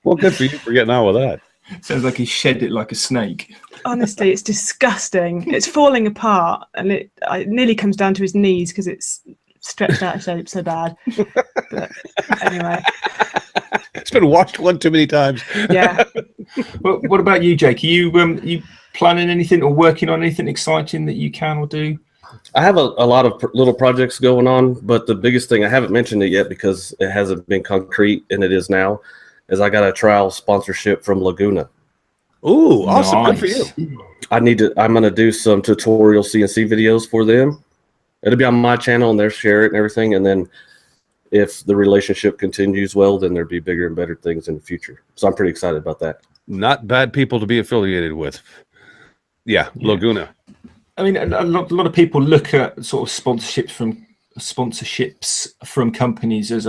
Well, good for you for getting on with that. Sounds like he shed it like a snake. Honestly, it's disgusting. It's falling apart, and it nearly comes down to his knees because it's stretched out of shape so bad. But anyway, It's been washed one too many times. yeah. Well, what about you, Jake? Are you planning anything or working on anything exciting that you can or do? I have a lot of little projects going on, but the biggest thing, I haven't mentioned it yet because it hasn't been concrete, and it is now, is I got a trial sponsorship from Laguna. Ooh, awesome. Nice. Good for you. I'm going to do some tutorial CNC videos for them. It'll be on my channel, and they'll share it and everything. And then if the relationship continues well, then there'll be bigger and better things in the future. So I'm pretty excited about that. Not bad people to be affiliated with. Yeah, Laguna. I mean, a lot of people look at sort of sponsorships from companies as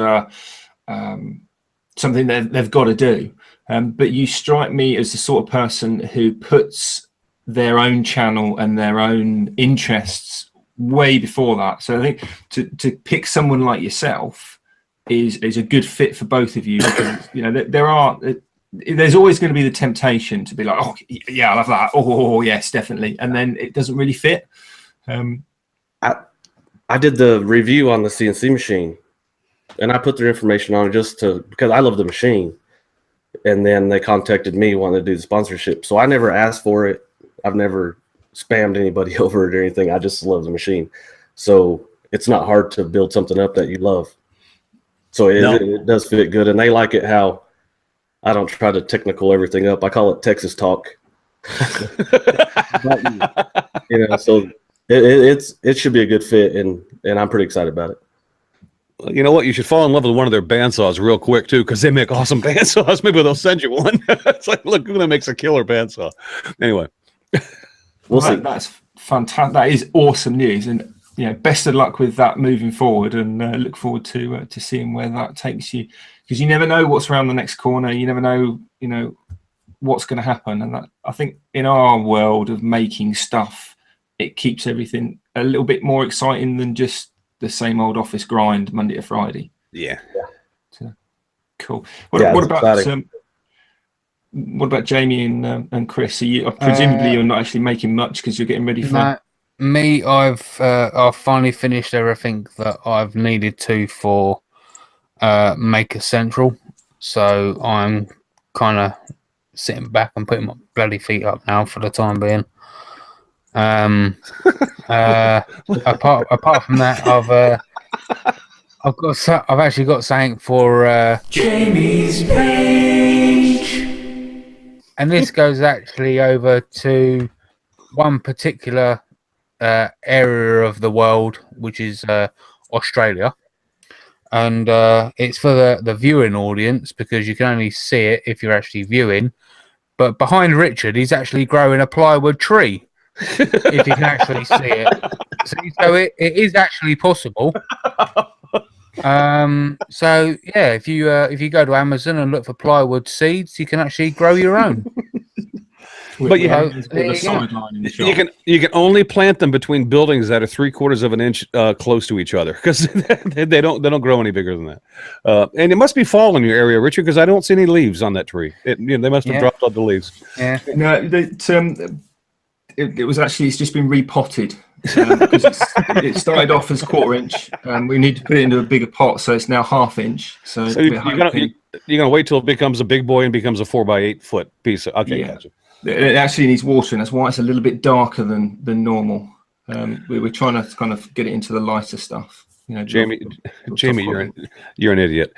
something that they've got to do. But you strike me as the sort of person who puts their own channel and their own interests way before that. So I think to pick someone like yourself is a good fit for both of you, because there's always going to be the temptation to be like, oh yeah, I love that. Oh yes, definitely. And then it doesn't really fit. I did the review on the CNC machine, and I put their information on it because I love the machine. And then they contacted me wanting to do the sponsorship. So I never asked for it. I've never spammed anybody over it or anything. I just love the machine. So it's not hard to build something up that you love. So it does fit good. And they like it how I don't try to technical everything up. I call it Texas talk. So it should be a good fit, and I'm pretty excited about it. You know what? You should fall in love with one of their bandsaws real quick too, because they make awesome bandsaws. Maybe they'll send you one. It's like, look, Laguna makes a killer bandsaw. Anyway, we'll see. That's fantastic. That is awesome news, and best of luck with that moving forward. And look forward to seeing where that takes you, because you never know what's around the next corner. You never know, what's going to happen. And that, I think, in our world of making stuff, it keeps everything a little bit more exciting than just the same old office grind Monday to Friday. Yeah. So, cool. What about Jamie and Chris? Presumably you're not actually making much because you're getting ready for. Me, I've finally finished everything that I've needed to for Maker Central, so I'm kind of sitting back and putting my bloody feet up now for the time being. Apart from that, I've actually got something for Jamie's page, and this goes actually over to one particular area of the world, which is Australia, and it's for the viewing audience, because you can only see it if you're actually viewing. But behind Richard, he's actually growing a plywood tree. If you can actually see it, so it is actually possible. So yeah, if you go to Amazon and look for plywood seeds, you can actually grow your own. But you can only plant them between buildings that are 3/4 of an inch close to each other, because they don't grow any bigger than that. And it must be fall in your area, Richard, because I don't see any leaves on that tree. They must have dropped all the leaves. Yeah. No, it was actually, it's just been repotted, because it started off as 1/4 inch, and we need to put it into a bigger pot, so it's now 1/2 inch. So you're gonna wait till it becomes a big boy and becomes a 4x8 foot piece. Okay, yeah. Gotcha. It actually needs watering. That's why it's a little bit darker than normal. We're trying to kind of get it into the lighter stuff. Jamie, you're an idiot.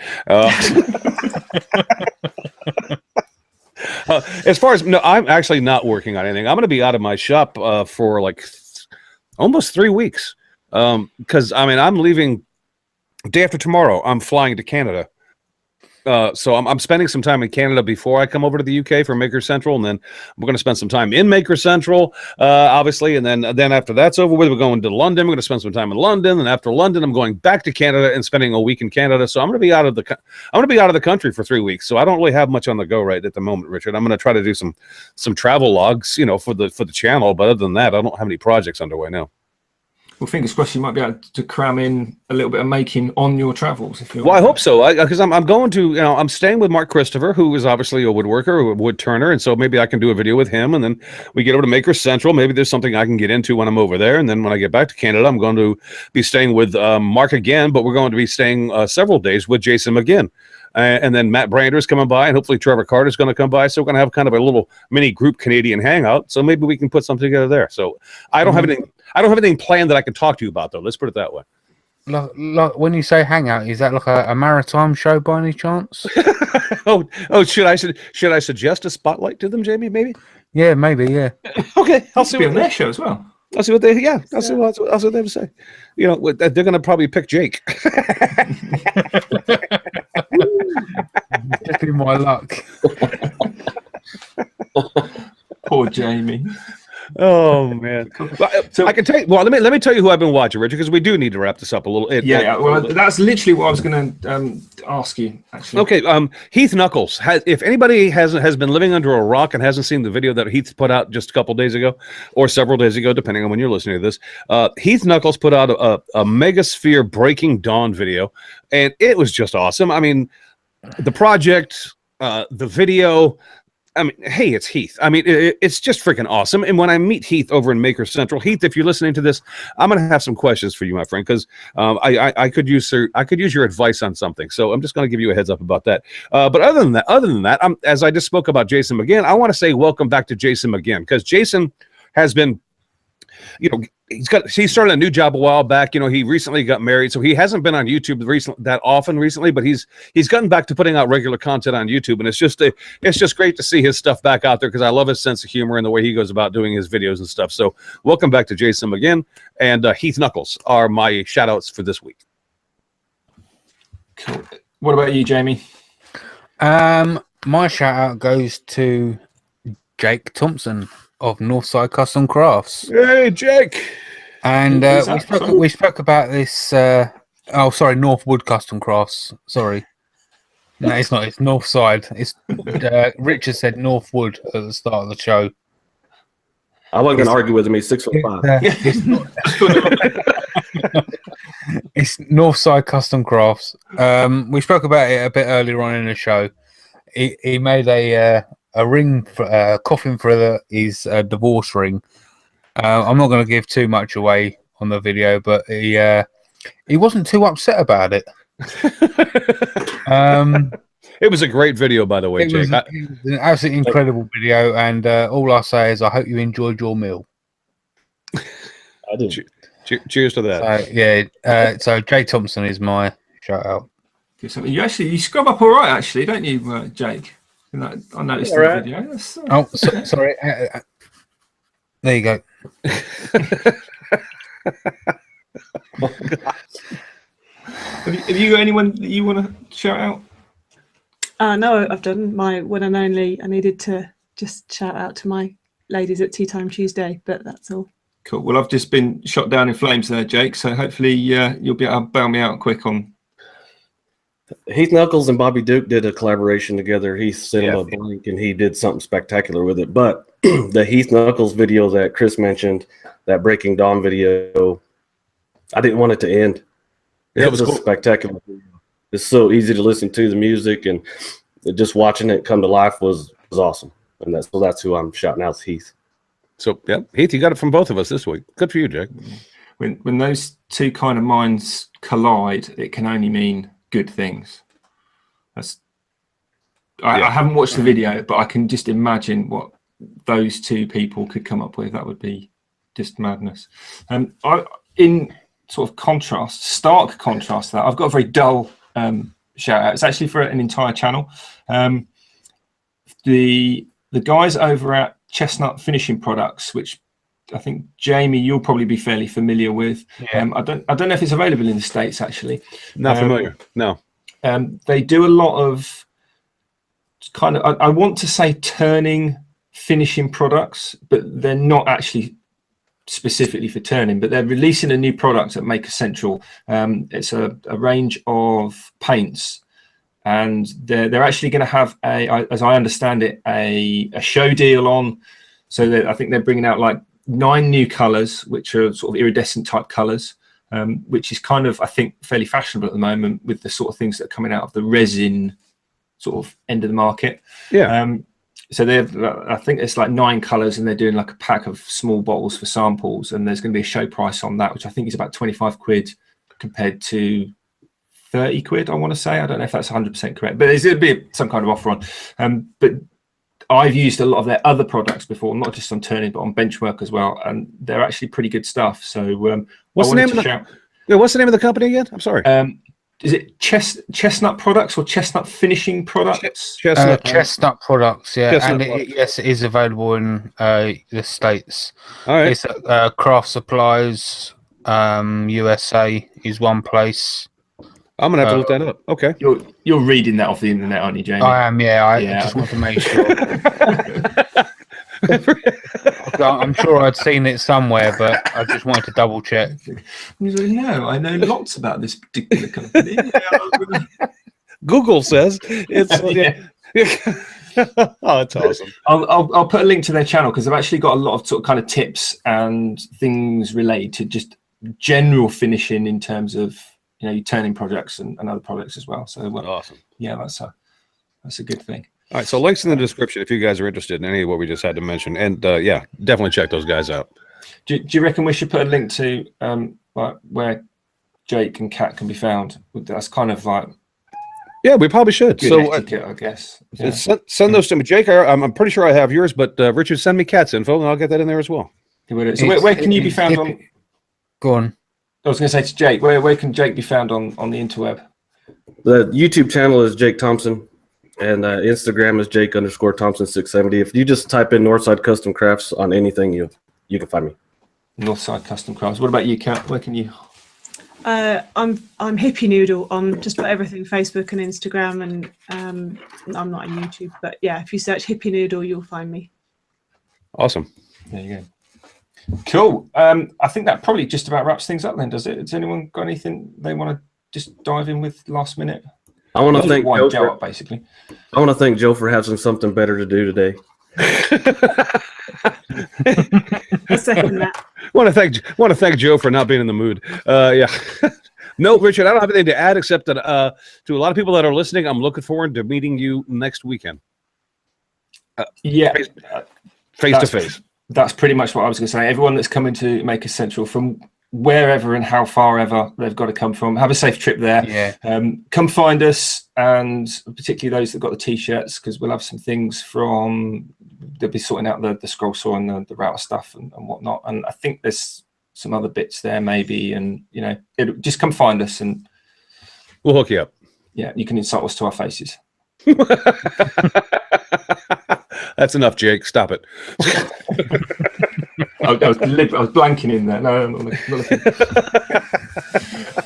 As far as I'm actually not working on anything. I'm going to be out of my shop for like almost 3 weeks, because I'm leaving day after tomorrow. I'm flying to Canada, so I'm spending some time in Canada before I come over to the UK for Maker Central, and then we're going to spend some time in Maker Central, obviously, and then after that's over with, we're going to London. We're going to spend some time in London, and after London, I'm going back to Canada and spending a week in Canada. So I'm going to be out of the country for 3 weeks. So I don't really have much on the go right at the moment, Richard. I'm going to try to do some travel logs, for the channel, but other than that, I don't have any projects underway now. Well, fingers crossed you might be able to cram in a little bit of making on your travels. If you're Well, I hope so, because I'm going to, I'm staying with Mark Christopher, who is obviously a woodworker, a wood turner, and so maybe I can do a video with him, and then we get over to Maker Central. Maybe there's something I can get into when I'm over there, and then when I get back to Canada, I'm going to be staying with Mark again, but we're going to be staying several days with Jason McGinn. And then Matt Brander's coming by, and hopefully Trevor Carter's going to come by. So we're going to have kind of a little mini group Canadian hangout. So maybe we can put something together there. So I don't have anything planned that I can talk to you about, though. Let's put it that way. Like when you say hangout, is that like a maritime show by any chance? oh, should I suggest a spotlight to them, Jamie? Maybe. Yeah, maybe. Yeah. Okay, I'll see be what on their show as well. I'll see what they. Yeah, I'll see what they have to say. You know, they're going to probably pick Jake. Just be my luck. Poor Jamie. Oh man! So I can tell you. Well, let me tell you who I've been watching, Richard, because we do need to wrap this up a little. Well, that's literally what I was going to ask you. Actually, okay. Heath Knuckles. If anybody has been living under a rock and hasn't seen the video that Heath put out just a couple days ago, or several days ago, depending on when you're listening to this, Heath Knuckles put out a Megasphere Breaking Dawn video, and it was just awesome. I mean, the project, the video. I mean, hey, it's Heath. I mean, it's just freaking awesome. And when I meet Heath over in Maker Central, Heath, if you're listening to this, I'm going to have some questions for you, my friend, because I could use your advice on something. So I'm just going to give you a heads up about that. But other than that, as I just spoke about Jason McGinn, I want to say welcome back to Jason McGinn, because Jason has been, he started a new job a while back. He recently got married, so he hasn't been on YouTube that often recently, but he's gotten back to putting out regular content on YouTube, and it's just great to see his stuff back out there, because I love his sense of humor and the way he goes about doing his videos and stuff. So welcome back to Jason McGinn, and Heath Knuckles are my shout outs for this week. Cool. What about you, Jamie? My shout out goes to Jake Thompson of Northside Custom Crafts. Hey, Jake! And we spoke about this. Northwood Custom Crafts. Sorry, no, it's not. It's Northside. It's Richard said Northwood at the start of the show. I wasn't going to argue with him. He's 6'5". It's Northside Custom Crafts. We spoke about it a bit earlier on in the show. He made a ring, coffin for his divorce ring. I'm not going to give too much away on the video, but he wasn't too upset about it. It was a great video, by the way, Jake. It was an absolutely incredible video, and all I say is I hope you enjoyed your meal. I did. Cheers to that. So Jake Thompson is my shout out. You scrub up all right, actually, don't you, Jake? I noticed in the video. Sorry. There you go. Have you got anyone that you want to shout out? No, I've done my one and only. I needed to just shout out to my ladies at Tea Time Tuesday, but that's all. Cool. Well, I've just been shot down in flames there, Jake. So hopefully you'll be able to bail me out quick on. Heath Knuckles and Bobby Duke did a collaboration together. He sent him a blank, and he did something spectacular with it. But the Heath Knuckles video that Chris mentioned, that Breaking Dawn video, I didn't want it to end. It was a spectacular video. It's so easy to listen to, the music, and just watching it come to life was awesome. And that's who I'm shouting out, Heath. So yeah, Heath, you got it from both of us this week. Good for you, Jake. When those two kind of minds collide, it can only mean good things. I haven't watched the video, but I can just imagine what those two people could come up with. That would be just madness. In sort of stark contrast to that, I've got a very dull shout out. It's actually for an entire channel. The guys over at Chestnut Finishing Products, which I think, Jamie, you'll probably be fairly familiar with. Yeah. I don't know if it's available in the States, actually. Not familiar, no. They do a lot of kind of, I want to say turning finishing products, but they're not actually specifically for turning, but they're releasing a new product at Maker Central. It's a range of paints, and they're actually going to have as I understand it, a show deal on. So I think they're bringing out like 9 new colours, which are sort of iridescent type colours, which is kind of, I think, fairly fashionable at the moment with the sort of things that are coming out of the resin sort of end of the market. Yeah. So I think it's like 9 colours, and they're doing like a pack of small bottles for samples, and there's going to be a show price on that, which I think is about 25 quid compared to 30 quid, I want to say. I don't know if that's 100% correct, but there's going to be some kind of offer on. But I've used a lot of their other products before, not just on turning, but on benchwork as well, and they're actually pretty good stuff. So what's the name of the company again? I'm sorry. Is it Chestnut Products or Chestnut Finishing Products? Chestnut Products, yeah. Chestnut and products. yes, it is available in the States. All right. It's Craft Supplies, USA is one place. I'm gonna have to look that up. Okay. You're reading that off the internet, aren't you, Jamie? I am, yeah. I just want to make sure. I'm sure I'd seen it somewhere, but I just wanted to double check. He's like, no, I know lots about this particular company. Google says it's. Oh, it's awesome. I'll put a link to their channel because they've actually got a lot of sort of kind of tips and things related to just general finishing in terms of your turning projects and other products as well. So awesome. Yeah, that's a good thing. All right, so links in the description if you guys are interested in any of what we just had to mention, and yeah, definitely check those guys out. Do you reckon we should put a link to like where Jake and Cat can be found? That's kind of like yeah, we probably should. good So etiquette, I guess. Yeah. send those to me, Jake. I'm pretty sure I have yours, but Richard, send me Cat's info, and I'll get that in there as well. So where can you be found on? Go on. I was going to say to Jake, where can Jake be found on the interweb? The YouTube channel is Jake Thompson, and Instagram is Jake_Thompson670. If you just type in Northside Custom Crafts on anything, you can find me. Northside Custom Crafts. What about you, Kat? Where can you? I'm Hippie Noodle on just about everything, Facebook and Instagram, and I'm not on YouTube, but yeah, if you search Hippie Noodle, you'll find me. Awesome. There you go. Cool. I think that probably just about wraps things up then, does it? Has anyone got anything they want to just dive in with last minute? I want to thank Joe Joe up, basically. I want to thank Joe for having something better to do today. I second that. Want to thank Joe for not being in the mood. Yeah. No, Richard, I don't have anything to add except that to a lot of people that are listening, I'm looking forward to meeting you next weekend. Face to face. That's pretty much what I was going to say. Everyone that's coming to Maker Central from wherever and how far ever they've got to come from, have a safe trip there. Yeah. Come find us, and particularly those that got the t-shirts, because we'll have some things from. They'll be sorting out the scroll saw and the router stuff and whatnot. And I think there's some other bits there maybe, and just come find us and we'll hook you up. Yeah, you can insult us to our faces. That's enough, Jake. Stop it. I was blanking in there. No, I'm not looking.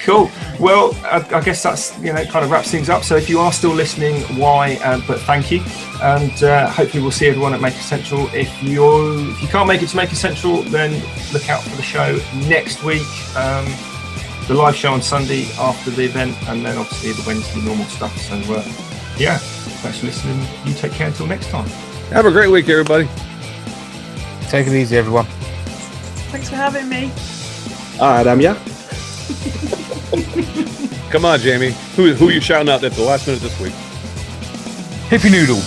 Cool. Well, I guess that's kind of wraps things up. So if you are still listening, why? But thank you, and hopefully we'll see everyone at Maker Central. If you can't make it to Maker Central, then look out for the show next week. The live show on Sunday after the event, and then obviously the Wednesday normal stuff. So yeah, thanks for listening. You take care until next time. Have a great week, everybody. Take it easy, everyone. Thanks for having me. All right, I'm Come on, Jamie. Who are you shouting out at the last minute this week? Hippie Noodle.